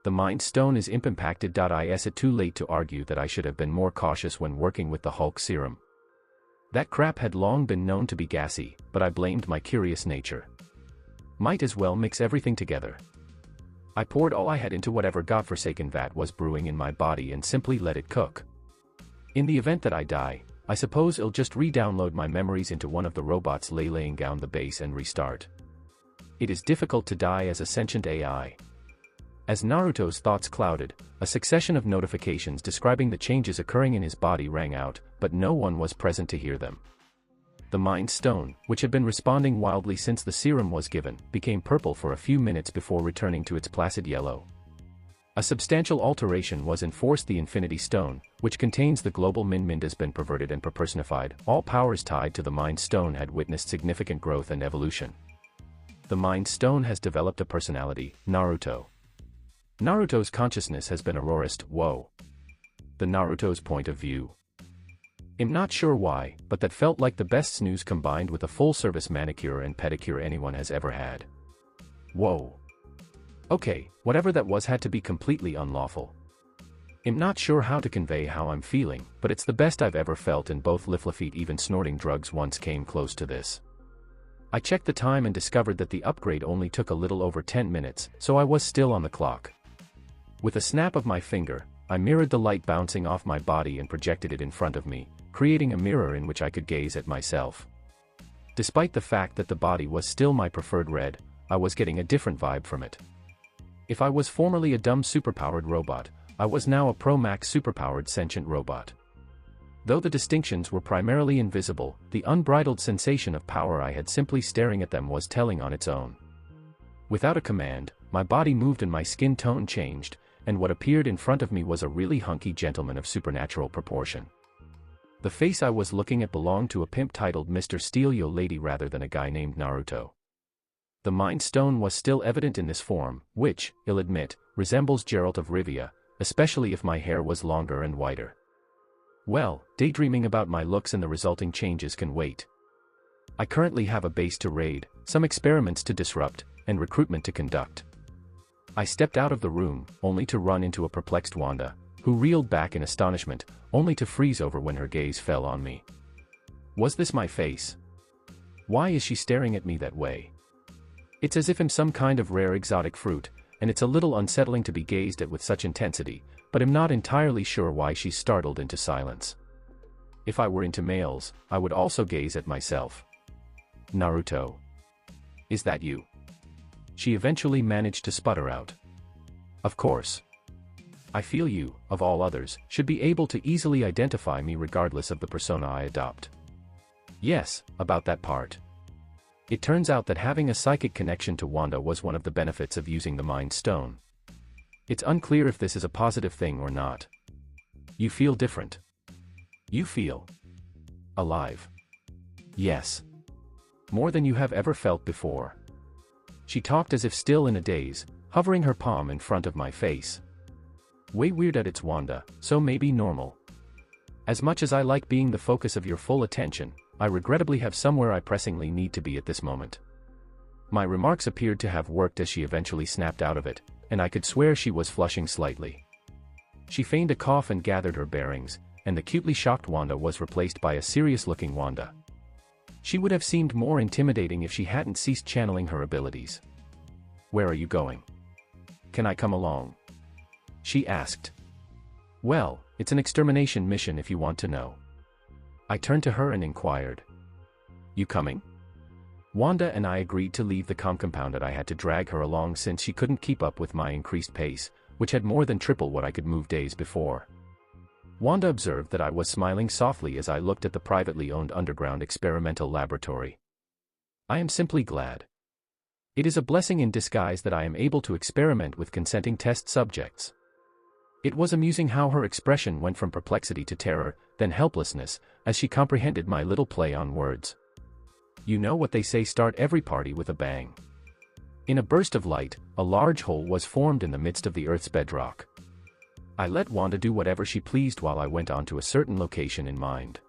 The Mind Stone is impacted. Is it too late to argue that I should have been more cautious when working with the Hulk serum? That crap had long been known to be gassy, but I blamed my curious nature. Might as well mix everything together. I poured all I had into whatever godforsaken vat was brewing in my body and simply let it cook. In the event that I die, I suppose it'll just re-download my memories into one of the robots laying down the base and restart. It is difficult to die as a sentient AI. As Naruto's thoughts clouded, a succession of notifications describing the changes occurring in his body rang out, but no one was present to hear them. The Mind Stone, which had been responding wildly since the serum was given, became purple for a few minutes before returning to its placid yellow. A substantial alteration was enforced. The Infinity Stone, which contains the global Mind has been perverted and personified. All powers tied to the Mind Stone had witnessed significant growth and evolution. The Mind Stone has developed a personality, Naruto. Naruto's consciousness has been aurorist. Whoa. The Naruto's point of view. I'm not sure why, but that felt like the best snooze combined with a full-service manicure and pedicure anyone has ever had. Whoa. Okay, whatever that was had to be completely unlawful. I'm not sure how to convey how I'm feeling, but it's the best I've ever felt in both Liflafeet. Even snorting drugs once came close to this. I checked the time and discovered that the upgrade only took a little over 10 minutes, so I was still on the clock. With a snap of my finger, I mirrored the light bouncing off my body and projected it in front of me, creating a mirror in which I could gaze at myself. Despite the fact that the body was still my preferred red, I was getting a different vibe from it. If I was formerly a dumb superpowered robot, I was now a pro-max superpowered sentient robot. Though the distinctions were primarily invisible, the unbridled sensation of power I had simply staring at them was telling on its own. Without a command, my body moved and my skin tone changed, and what appeared in front of me was a really hunky gentleman of supernatural proportion. The face I was looking at belonged to a pimp titled Mr. Steal Yo Lady rather than a guy named Naruto. The Mind Stone was still evident in this form, which, I'll admit, resembles Geralt of Rivia, especially if my hair was longer and whiter. Well, daydreaming about my looks and the resulting changes can wait. I currently have a base to raid, some experiments to disrupt, and recruitment to conduct. I stepped out of the room, only to run into a perplexed Wanda, who reeled back in astonishment, only to freeze over when her gaze fell on me. Was this my face? Why is she staring at me that way? It's as if I'm some kind of rare exotic fruit, and it's a little unsettling to be gazed at with such intensity, but I'm not entirely sure why she's startled into silence. If I were into males, I would also gaze at myself. Naruto. Is that you? She eventually managed to sputter out. Of course. I feel you, of all others, should be able to easily identify me regardless of the persona I adopt. Yes, about that part. It turns out that having a psychic connection to Wanda was one of the benefits of using the Mind Stone. It's unclear if this is a positive thing or not. You feel different. You feel alive. Yes. More than you have ever felt before. She talked as if still in a daze, hovering her palm in front of my face. Way weird at its Wanda, so maybe normal. As much as I like being the focus of your full attention, I regrettably have somewhere I pressingly need to be at this moment. My remarks appeared to have worked as she eventually snapped out of it, and I could swear she was flushing slightly. She feigned a cough and gathered her bearings, and the cutely shocked Wanda was replaced by a serious-looking Wanda. She would have seemed more intimidating if she hadn't ceased channeling her abilities. Where are you going? Can I come along? She asked. Well, it's an extermination mission if you want to know. I turned to her and inquired. You coming? Wanda and I agreed to leave the compound and I had to drag her along since she couldn't keep up with my increased pace, which had more than triple what I could move days before. Wanda observed that I was smiling softly as I looked at the privately owned underground experimental laboratory. I am simply glad. It is a blessing in disguise that I am able to experiment with consenting test subjects. It was amusing how her expression went from perplexity to terror, then helplessness, as she comprehended my little play on words. You know what they say, start every party with a bang. In a burst of light, a large hole was formed in the midst of the Earth's bedrock. I let Wanda do whatever she pleased while I went on to a certain location in mind.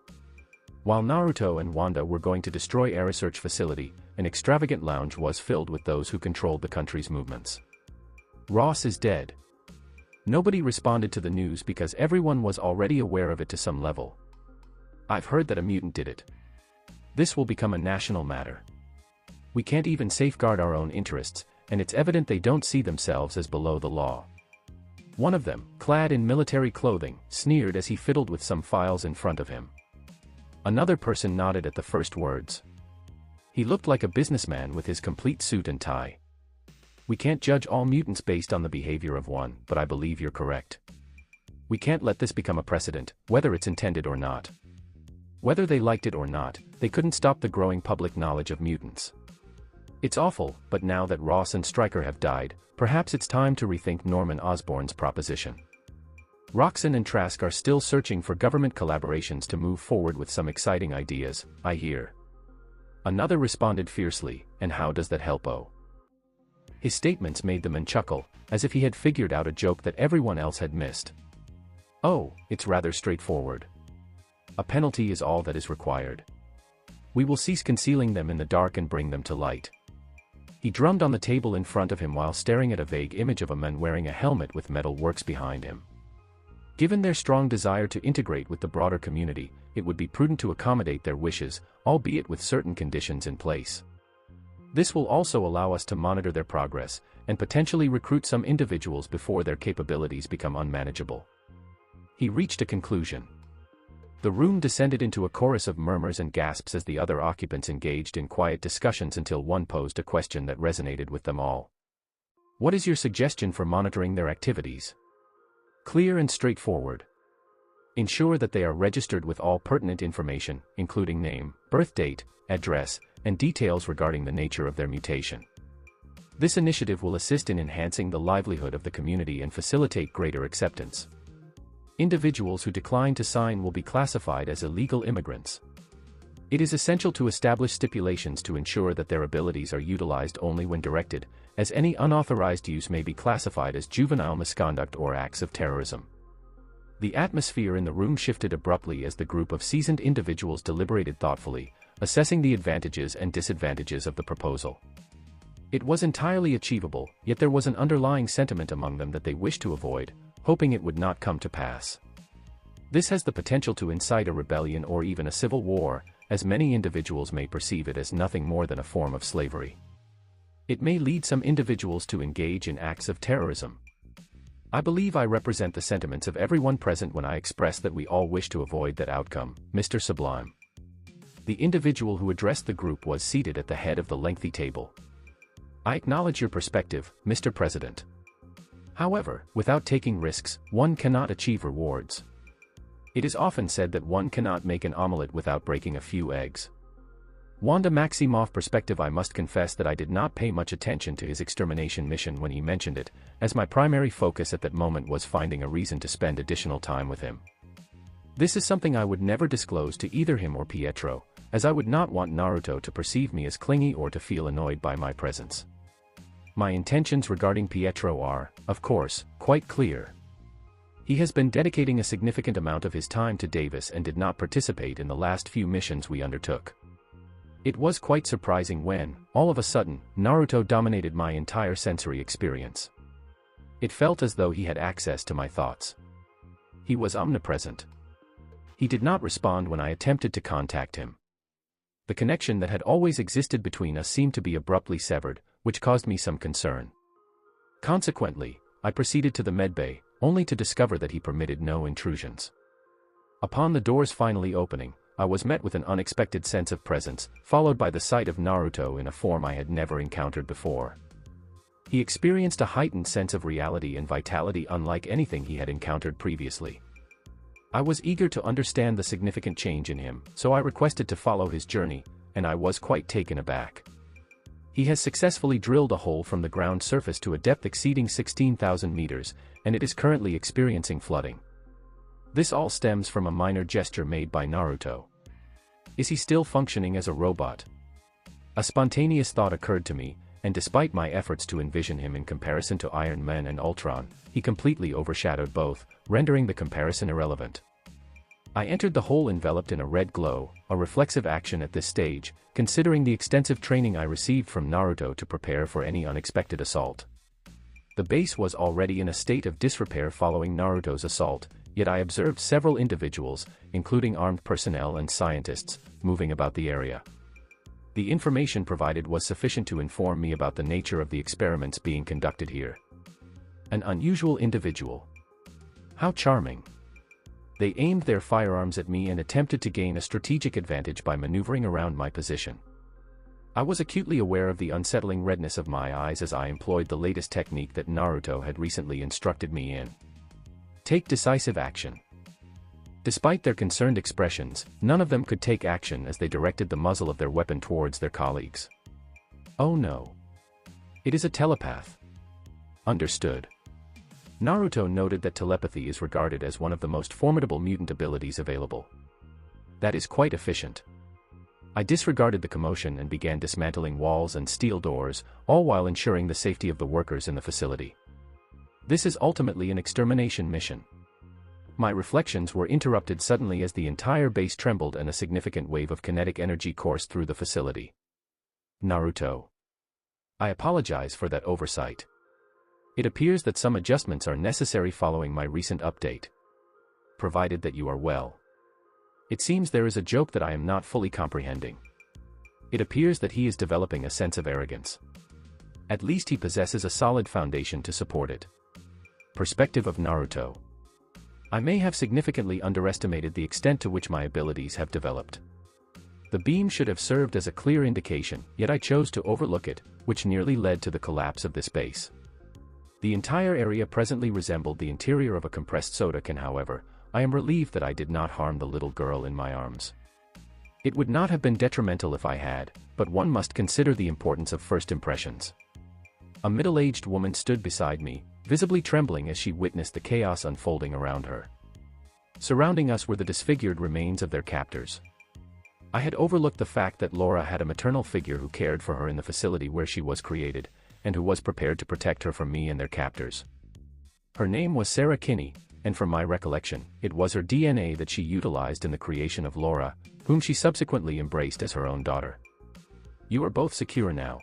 While Naruto and Wanda were going to destroy a research facility, an extravagant lounge was filled with those who controlled the country's movements. Ross is dead. Nobody responded to the news because everyone was already aware of it to some level. I've heard that a mutant did it. This will become a national matter. We can't even safeguard our own interests, and it's evident they don't see themselves as below the law. One of them, clad in military clothing, sneered as he fiddled with some files in front of him. Another person nodded at the first words. He looked like a businessman with his complete suit and tie. We can't judge all mutants based on the behavior of one, but I believe you're correct. We can't let this become a precedent, whether it's intended or not. Whether they liked it or not, they couldn't stop the growing public knowledge of mutants. It's awful, but now that Ross and Stryker have died, perhaps it's time to rethink Norman Osborn's proposition. Roxanne and Trask are still searching for government collaborations to move forward with some exciting ideas, I hear. Another responded fiercely, and how does that help O? His statements made the man chuckle, as if he had figured out a joke that everyone else had missed. Oh, it's rather straightforward. A penalty is all that is required. We will cease concealing them in the dark and bring them to light. He drummed on the table in front of him while staring at a vague image of a man wearing a helmet with metal works behind him. Given their strong desire to integrate with the broader community, it would be prudent to accommodate their wishes, albeit with certain conditions in place. This will also allow us to monitor their progress, and potentially recruit some individuals before their capabilities become unmanageable. He reached a conclusion. The room descended into a chorus of murmurs and gasps as the other occupants engaged in quiet discussions until one posed a question that resonated with them all. What is your suggestion for monitoring their activities? Clear and straightforward. Ensure that they are registered with all pertinent information, including name, birth date, address, and details regarding the nature of their mutation. This initiative will assist in enhancing the livelihood of the community and facilitate greater acceptance. Individuals who decline to sign will be classified as illegal immigrants. It is essential to establish stipulations to ensure that their abilities are utilized only when directed, as any unauthorized use may be classified as juvenile misconduct or acts of terrorism. The atmosphere in the room shifted abruptly as the group of seasoned individuals deliberated thoughtfully, assessing the advantages and disadvantages of the proposal. It was entirely achievable, yet there was an underlying sentiment among them that they wished to avoid, hoping it would not come to pass. This has the potential to incite a rebellion or even a civil war, as many individuals may perceive it as nothing more than a form of slavery. It may lead some individuals to engage in acts of terrorism. I believe I represent the sentiments of everyone present when I express that we all wish to avoid that outcome, Mr. Sublime. The individual who addressed the group was seated at the head of the lengthy table. I acknowledge your perspective, Mr. President. However, without taking risks, one cannot achieve rewards. It is often said that one cannot make an omelette without breaking a few eggs. Wanda Maximoff perspective. I must confess that I did not pay much attention to his extermination mission when he mentioned it, as my primary focus at that moment was finding a reason to spend additional time with him. This is something I would never disclose to either him or Pietro, as I would not want Naruto to perceive me as clingy or to feel annoyed by my presence. My intentions regarding Pietro are, of course, quite clear. He has been dedicating a significant amount of his time to Davis and did not participate in the last few missions we undertook. It was quite surprising when, all of a sudden, Naruto dominated my entire sensory experience. It felt as though he had access to my thoughts. He was omnipresent. He did not respond when I attempted to contact him. The connection that had always existed between us seemed to be abruptly severed, which caused me some concern. Consequently, I proceeded to the medbay, only to discover that he permitted no intrusions. Upon the doors finally opening, I was met with an unexpected sense of presence, followed by the sight of Naruto in a form I had never encountered before. He experienced a heightened sense of reality and vitality unlike anything he had encountered previously. I was eager to understand the significant change in him, so I requested to follow his journey, and I was quite taken aback. He has successfully drilled a hole from the ground surface to a depth exceeding 16,000 meters, and it is currently experiencing flooding. This all stems from a minor gesture made by Naruto. Is he still functioning as a robot? A spontaneous thought occurred to me, and despite my efforts to envision him in comparison to Iron Man and Ultron, he completely overshadowed both, rendering the comparison irrelevant. I entered the hole enveloped in a red glow, a reflexive action at this stage, considering the extensive training I received from Naruto to prepare for any unexpected assault. The base was already in a state of disrepair following Naruto's assault, yet I observed several individuals, including armed personnel and scientists, moving about the area. The information provided was sufficient to inform me about the nature of the experiments being conducted here. An unusual individual. How charming. They aimed their firearms at me and attempted to gain a strategic advantage by maneuvering around my position. I was acutely aware of the unsettling redness of my eyes as I employed the latest technique that Naruto had recently instructed me in. Take decisive action. Despite their concerned expressions, none of them could take action as they directed the muzzle of their weapon towards their colleagues. Oh no. It is a telepath. Understood. Naruto noted that telepathy is regarded as one of the most formidable mutant abilities available. That is quite efficient. I disregarded the commotion and began dismantling walls and steel doors, all while ensuring the safety of the workers in the facility. This is ultimately an extermination mission. My reflections were interrupted suddenly as the entire base trembled and a significant wave of kinetic energy coursed through the facility. Naruto. I apologize for that oversight. It appears that some adjustments are necessary following my recent update. Provided that you are well. It seems there is a joke that I am not fully comprehending. It appears that he is developing a sense of arrogance. At least he possesses a solid foundation to support it. Perspective of Naruto. I may have significantly underestimated the extent to which my abilities have developed. The beam should have served as a clear indication, yet I chose to overlook it, which nearly led to the collapse of this base. The entire area presently resembled the interior of a compressed soda can. However, I am relieved that I did not harm the little girl in my arms. It would not have been detrimental if I had, but one must consider the importance of first impressions. A middle-aged woman stood beside me, visibly trembling as she witnessed the chaos unfolding around her. Surrounding us were the disfigured remains of their captors. I had overlooked the fact that Laura had a maternal figure who cared for her in the facility where she was created, and who was prepared to protect her from me and their captors. Her name was Sarah Kinney, and from my recollection, it was her DNA that she utilized in the creation of Laura, whom she subsequently embraced as her own daughter. You are both secure now.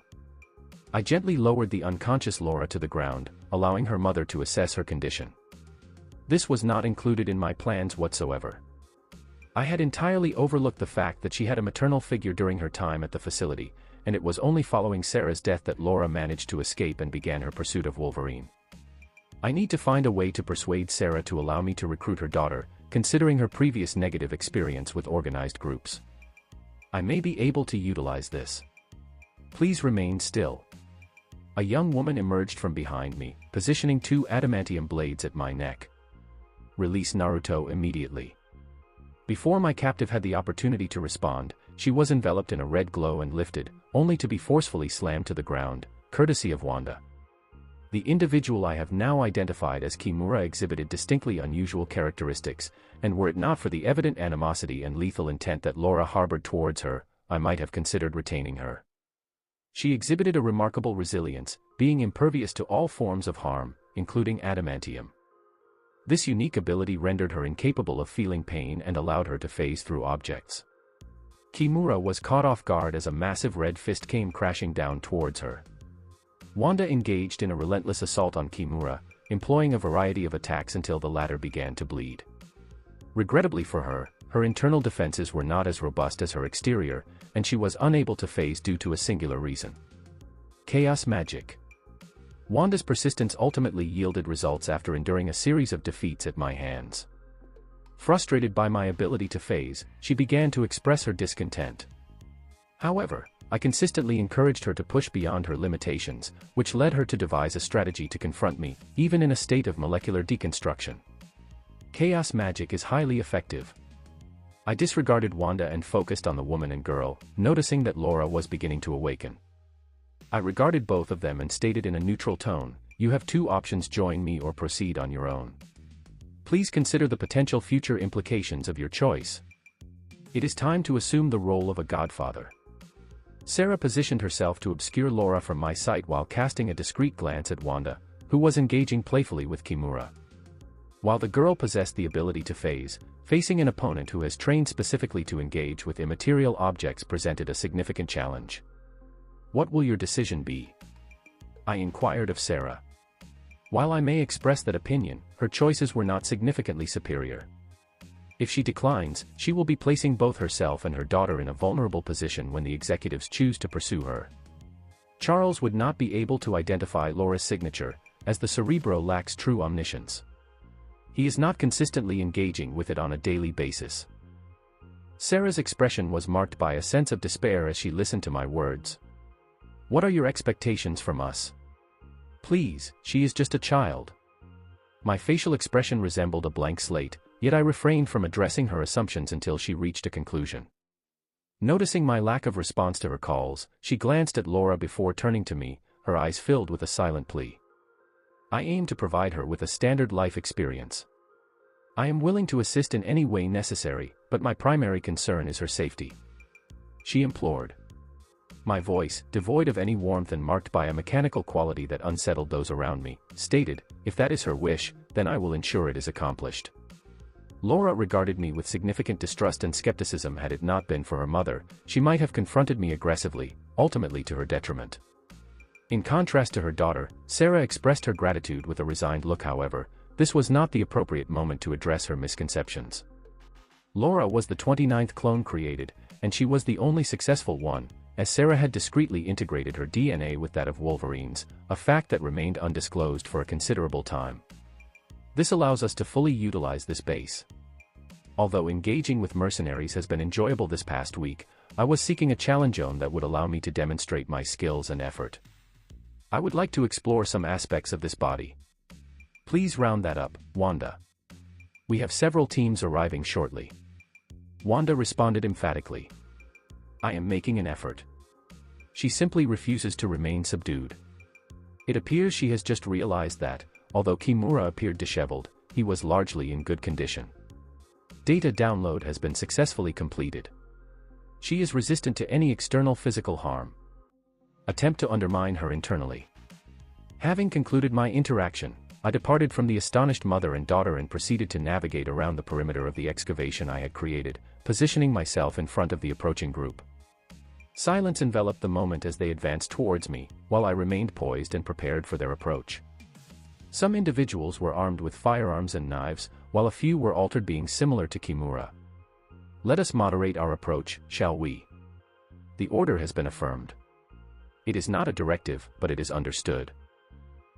I gently lowered the unconscious Laura to the ground, allowing her mother to assess her condition. This was not included in my plans whatsoever. I had entirely overlooked the fact that she had a maternal figure during her time at the facility, and it was only following Sarah's death that Laura managed to escape and began her pursuit of Wolverine. I need to find a way to persuade Sarah to allow me to recruit her daughter, considering her previous negative experience with organized groups. I may be able to utilize this. Please remain still. A young woman emerged from behind me, positioning 2 adamantium blades at my neck. Release Naruto immediately. Before my captive had the opportunity to respond, she was enveloped in a red glow and lifted, only to be forcefully slammed to the ground, courtesy of Wanda. The individual I have now identified as Kimura exhibited distinctly unusual characteristics, and were it not for the evident animosity and lethal intent that Laura harbored towards her, I might have considered retaining her. She exhibited a remarkable resilience, being impervious to all forms of harm, including adamantium. This unique ability rendered her incapable of feeling pain and allowed her to phase through objects. Kimura was caught off guard as a massive red fist came crashing down towards her. Wanda engaged in a relentless assault on Kimura, employing a variety of attacks until the latter began to bleed. Regrettably for her, her internal defenses were not as robust as her exterior, and she was unable to phase due to a singular reason. Chaos magic. Wanda's persistence ultimately yielded results after enduring a series of defeats at my hands. Frustrated by my ability to phase, she began to express her discontent. However, I consistently encouraged her to push beyond her limitations, which led her to devise a strategy to confront me, even in a state of molecular deconstruction. Chaos magic is highly effective. I disregarded Wanda and focused on the woman and girl, noticing that Laura was beginning to awaken. I regarded both of them and stated in a neutral tone, "You have 2 options: join me or proceed on your own. Please consider the potential future implications of your choice. It is time to assume the role of a godfather." Sarah positioned herself to obscure Laura from my sight while casting a discreet glance at Wanda, who was engaging playfully with Kimura. While the girl possessed the ability to phase, facing an opponent who has trained specifically to engage with immaterial objects presented a significant challenge. "What will your decision be?" I inquired of Sarah. While I may express that opinion, her choices were not significantly superior. If she declines, she will be placing both herself and her daughter in a vulnerable position when the executives choose to pursue her. Charles would not be able to identify Laura's signature, as the Cerebro lacks true omniscience. He is not consistently engaging with it on a daily basis. Sarah's expression was marked by a sense of despair as she listened to my words. "What are your expectations from us? Please, she is just a child." My facial expression resembled a blank slate, yet I refrained from addressing her assumptions until she reached a conclusion. Noticing my lack of response to her calls, she glanced at Laura before turning to me, her eyes filled with a silent plea. I aim to provide her with a standard life experience. I am willing to assist in any way necessary, but my primary concern is her safety. She implored. My voice, devoid of any warmth and marked by a mechanical quality that unsettled those around me, stated, if that is her wish, then I will ensure it is accomplished. Laura regarded me with significant distrust and skepticism. Had it not been for her mother, she might have confronted me aggressively, ultimately to her detriment. In contrast to her daughter, Sarah expressed her gratitude with a resigned look. However, this was not the appropriate moment to address her misconceptions. Laura was the 29th clone created, and she was the only successful one, as Sarah had discreetly integrated her DNA with that of Wolverine's, a fact that remained undisclosed for a considerable time. This allows us to fully utilize this base. Although engaging with mercenaries has been enjoyable this past week, I was seeking a challenge zone that would allow me to demonstrate my skills and effort. I would like to explore some aspects of this body. Please round that up, Wanda. We have several teams arriving shortly. Wanda responded emphatically. I am making an effort. She simply refuses to remain subdued. It appears she has just realized that, although Kimura appeared disheveled, he was largely in good condition. Data download has been successfully completed. She is resistant to any external physical harm. Attempt to undermine her internally. Having concluded my interaction, I departed from the astonished mother and daughter and proceeded to navigate around the perimeter of the excavation I had created, positioning myself in front of the approaching group. Silence enveloped the moment as they advanced towards me, while I remained poised and prepared for their approach. Some individuals were armed with firearms and knives, while a few were altered, being similar to Kimura. Let us moderate our approach, shall we? The order has been affirmed. It is not a directive, but it is understood.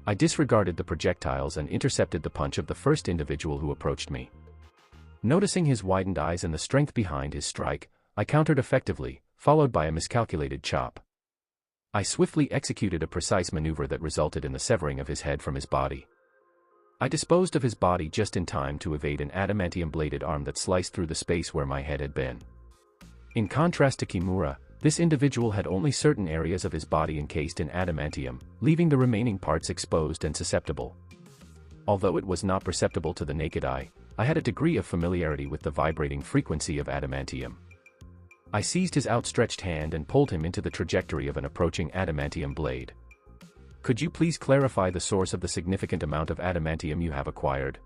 I disregarded the projectiles and intercepted the punch of the first individual who approached me. Noticing his widened eyes and the strength behind his strike, I countered effectively, followed by a miscalculated chop. I swiftly executed a precise maneuver that resulted in the severing of his head from his body. I disposed of his body just in time to evade an adamantium-bladed arm that sliced through the space where my head had been. In contrast to Kimura, this individual had only certain areas of his body encased in adamantium, leaving the remaining parts exposed and susceptible. Although it was not perceptible to the naked eye, I had a degree of familiarity with the vibrating frequency of adamantium. I seized his outstretched hand and pulled him into the trajectory of an approaching adamantium blade. Could you please clarify the source of the significant amount of adamantium you have acquired?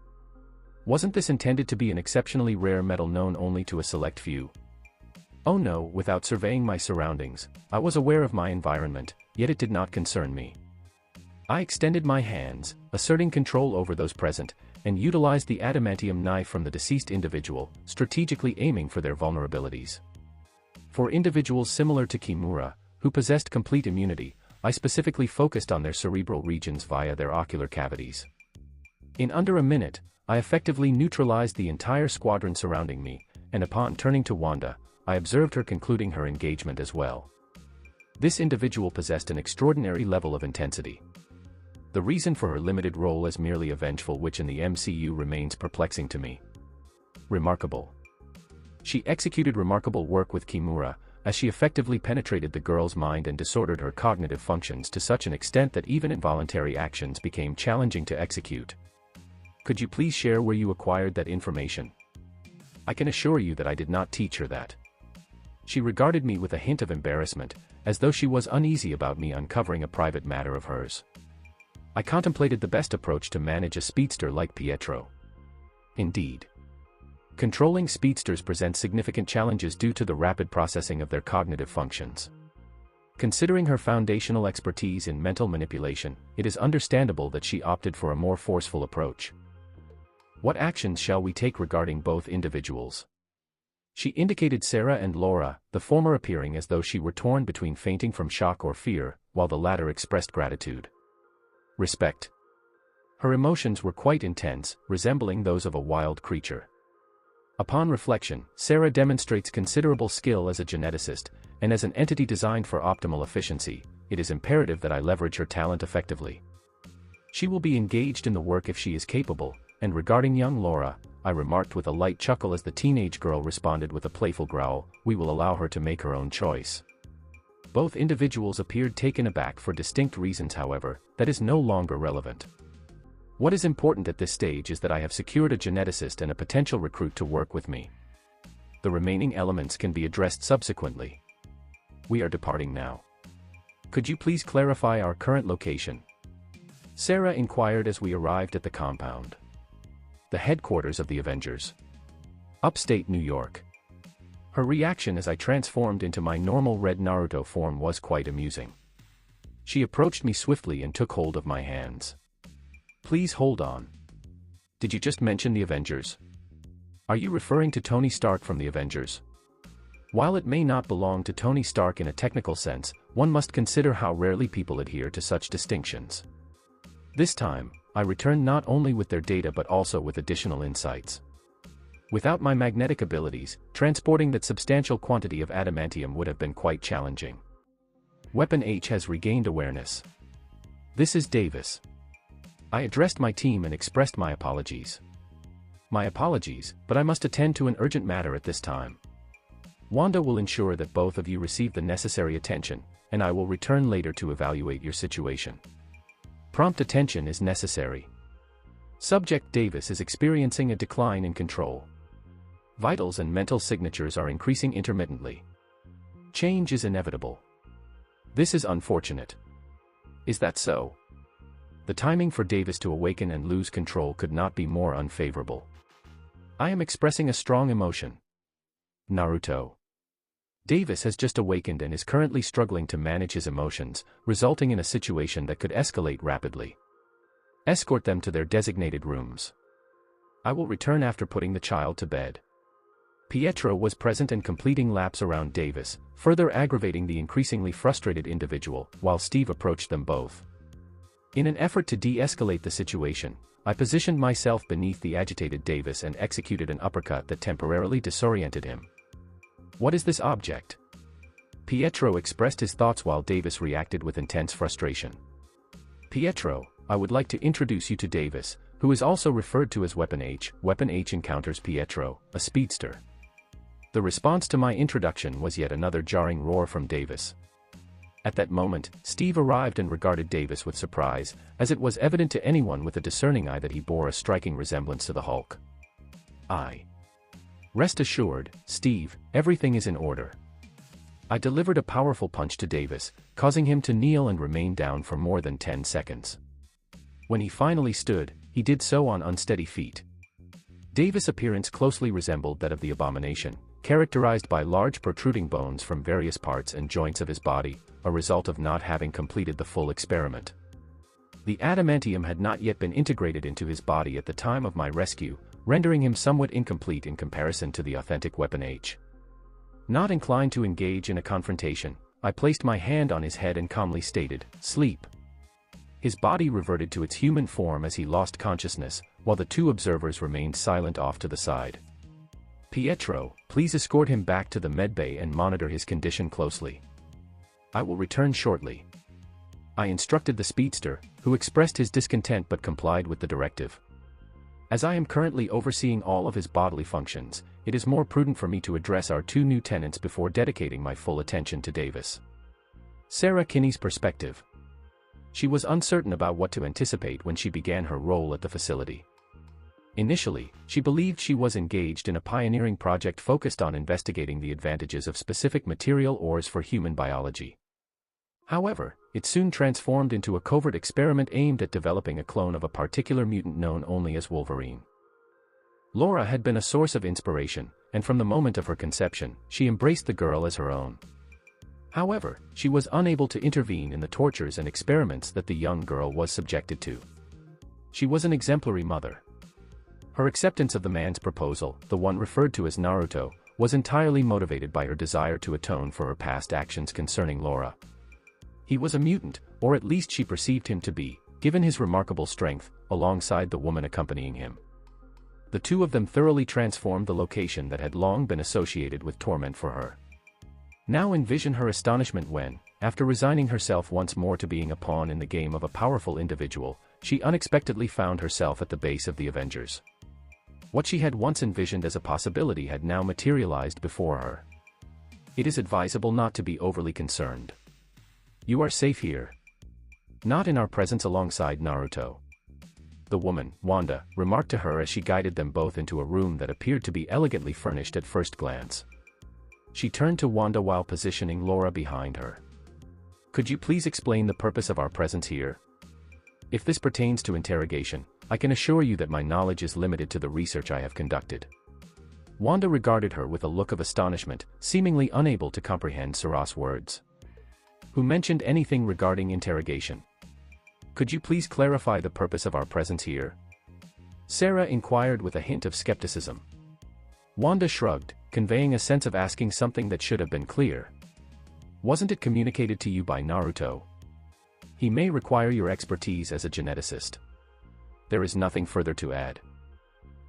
Wasn't this intended to be an exceptionally rare metal known only to a select few? Oh no, without surveying my surroundings, I was aware of my environment, yet it did not concern me. I extended my hands, asserting control over those present, and utilized the adamantium knife from the deceased individual, strategically aiming for their vulnerabilities. For individuals similar to Kimura, who possessed complete immunity, I specifically focused on their cerebral regions via their ocular cavities. In under a minute, I effectively neutralized the entire squadron surrounding me, and upon turning to Wanda, I observed her concluding her engagement as well. This individual possessed an extraordinary level of intensity. The reason for her limited role as merely a vengeful witch in the MCU remains perplexing to me. Remarkable. She executed remarkable work with Kimura, as she effectively penetrated the girl's mind and disordered her cognitive functions to such an extent that even involuntary actions became challenging to execute. Could you please share where you acquired that information? I can assure you that I did not teach her that. She regarded me with a hint of embarrassment, as though she was uneasy about me uncovering a private matter of hers. I contemplated the best approach to manage a speedster like Pietro. Indeed. Controlling speedsters presents significant challenges due to the rapid processing of their cognitive functions. Considering her foundational expertise in mental manipulation, it is understandable that she opted for a more forceful approach. What actions shall we take regarding both individuals? She indicated Sarah and Laura, the former appearing as though she were torn between fainting from shock or fear, while the latter expressed gratitude. Respect. Her emotions were quite intense, resembling those of a wild creature. Upon reflection, Sarah demonstrates considerable skill as a geneticist, and as an entity designed for optimal efficiency, it is imperative that I leverage her talent effectively. She will be engaged in the work if she is capable, and regarding young Laura, I remarked with a light chuckle as the teenage girl responded with a playful growl, "We will allow her to make her own choice." Both individuals appeared taken aback for distinct reasons. However, that is no longer relevant. What is important at this stage is that I have secured a geneticist and a potential recruit to work with me. The remaining elements can be addressed subsequently. We are departing now. Could you please clarify our current location? Sarah inquired as we arrived at the compound. The headquarters of the Avengers. Upstate New York. Her reaction as I transformed into my normal red Naruto form was quite amusing. She approached me swiftly and took hold of my hands. "Please hold on. Did you just mention the Avengers? Are you referring to Tony Stark from the Avengers? While it may not belong to Tony Stark in a technical sense, one must consider how rarely people adhere to such distinctions. This time, I returned not only with their data but also with additional insights. Without my magnetic abilities, transporting that substantial quantity of adamantium would have been quite challenging. Weapon H has regained awareness. This is Davis. I addressed my team and expressed my apologies. My apologies, but I must attend to an urgent matter at this time. Wanda will ensure that both of you receive the necessary attention, and I will return later to evaluate your situation. Prompt attention is necessary. Subject Davis is experiencing a decline in control. Vitals and mental signatures are increasing intermittently. Change is inevitable. This is unfortunate. Is that so? The timing for Davis to awaken and lose control could not be more unfavorable. I am expressing a strong emotion. Naruto. Davis has just awakened and is currently struggling to manage his emotions, resulting in a situation that could escalate rapidly. Escort them to their designated rooms. I will return after putting the child to bed. Pietro was present and completing laps around Davis, further aggravating the increasingly frustrated individual, while Steve approached them both. In an effort to de-escalate the situation, I positioned myself beneath the agitated Davis and executed an uppercut that temporarily disoriented him. What is this object? Pietro expressed his thoughts while Davis reacted with intense frustration. Pietro, I would like to introduce you to Davis, who is also referred to as Weapon H. Weapon H encounters Pietro, a speedster. The response to my introduction was yet another jarring roar from Davis. At that moment, Steve arrived and regarded Davis with surprise, as it was evident to anyone with a discerning eye that he bore a striking resemblance to the Hulk. Rest assured, Steve, everything is in order. I delivered a powerful punch to Davis, causing him to kneel and remain down for more than 10 seconds. When he finally stood, he did so on unsteady feet. Davis' appearance closely resembled that of the Abomination, characterized by large protruding bones from various parts and joints of his body, a result of not having completed the full experiment. The adamantium had not yet been integrated into his body at the time of my rescue, rendering him somewhat incomplete in comparison to the authentic Weapon H. Not inclined to engage in a confrontation, I placed my hand on his head and calmly stated, "Sleep." His body reverted to its human form as he lost consciousness, while the two observers remained silent off to the side. Pietro, please escort him back to the medbay and monitor his condition closely. I will return shortly. I instructed the speedster, who expressed his discontent but complied with the directive. As I am currently overseeing all of his bodily functions, it is more prudent for me to address our two new tenants before dedicating my full attention to Davis. Sarah Kinney's perspective. She was uncertain about what to anticipate when she began her role at the facility. Initially, she believed she was engaged in a pioneering project focused on investigating the advantages of specific material ores for human biology. However, it soon transformed into a covert experiment aimed at developing a clone of a particular mutant known only as Wolverine. Laura had been a source of inspiration, and from the moment of her conception, she embraced the girl as her own. However, she was unable to intervene in the tortures and experiments that the young girl was subjected to. She was an exemplary mother. Her acceptance of the man's proposal, the one referred to as Naruto, was entirely motivated by her desire to atone for her past actions concerning Laura. He was a mutant, or at least she perceived him to be, given his remarkable strength, alongside the woman accompanying him. The two of them thoroughly transformed the location that had long been associated with torment for her. Now envision her astonishment when, after resigning herself once more to being a pawn in the game of a powerful individual, she unexpectedly found herself at the base of the Avengers. What she had once envisioned as a possibility had now materialized before her. It is advisable not to be overly concerned. You are safe here. Not in our presence alongside Naruto. The woman, Wanda, remarked to her as she guided them both into a room that appeared to be elegantly furnished at first glance. She turned to Wanda while positioning Laura behind her. Could you please explain the purpose of our presence here? If this pertains to interrogation, I can assure you that my knowledge is limited to the research I have conducted. Wanda regarded her with a look of astonishment, seemingly unable to comprehend Sarah's words. Who mentioned anything regarding interrogation? Could you please clarify the purpose of our presence here? Sarah inquired with a hint of skepticism. Wanda shrugged, conveying a sense of asking something that should have been clear. Wasn't it communicated to you by Naruto? He may require your expertise as a geneticist. There is nothing further to add.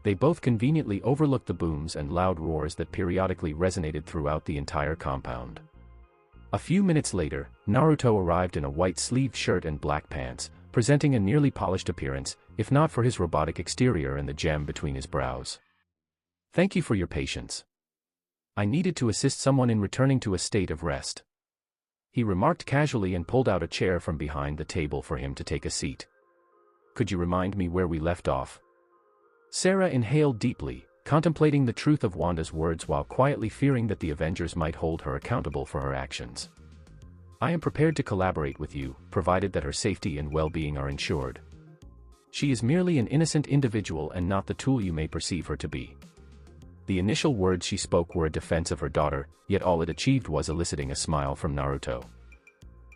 They both conveniently overlooked the booms and loud roars that periodically resonated throughout the entire compound. A few minutes later, Naruto arrived in a white-sleeved shirt and black pants, presenting a nearly polished appearance, if not for his robotic exterior and the gem between his brows. Thank you for your patience. I needed to assist someone in returning to a state of rest. He remarked casually and pulled out a chair from behind the table for him to take a seat. Could you remind me where we left off? Sarah inhaled deeply, contemplating the truth of Wanda's words while quietly fearing that the Avengers might hold her accountable for her actions. I am prepared to collaborate with you, provided that her safety and well-being are ensured. She is merely an innocent individual and not the tool you may perceive her to be. The initial words she spoke were a defense of her daughter, yet all it achieved was eliciting a smile from Naruto.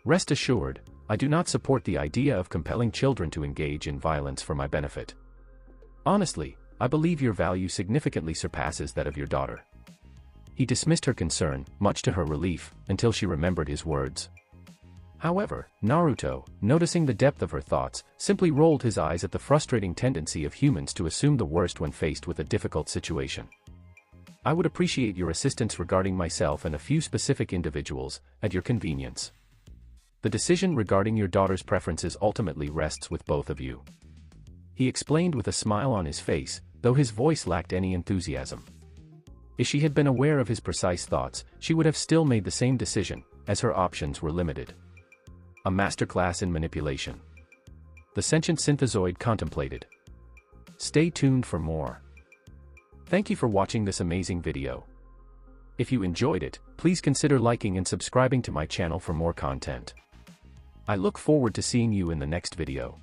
Rest assured, I do not support the idea of compelling children to engage in violence for my benefit. Honestly, I believe your value significantly surpasses that of your daughter. He dismissed her concern, much to her relief, until she remembered his words. However, Naruto, noticing the depth of her thoughts, simply rolled his eyes at the frustrating tendency of humans to assume the worst when faced with a difficult situation. I would appreciate your assistance regarding myself and a few specific individuals, at your convenience. The decision regarding your daughter's preferences ultimately rests with both of you. He explained with a smile on his face, though his voice lacked any enthusiasm. If she had been aware of his precise thoughts, she would have still made the same decision, as her options were limited. A masterclass in manipulation. The sentient synthezoid contemplated. Stay tuned for more. Thank you for watching this amazing video. If you enjoyed it, please consider liking and subscribing to my channel for more content. I look forward to seeing you in the next video.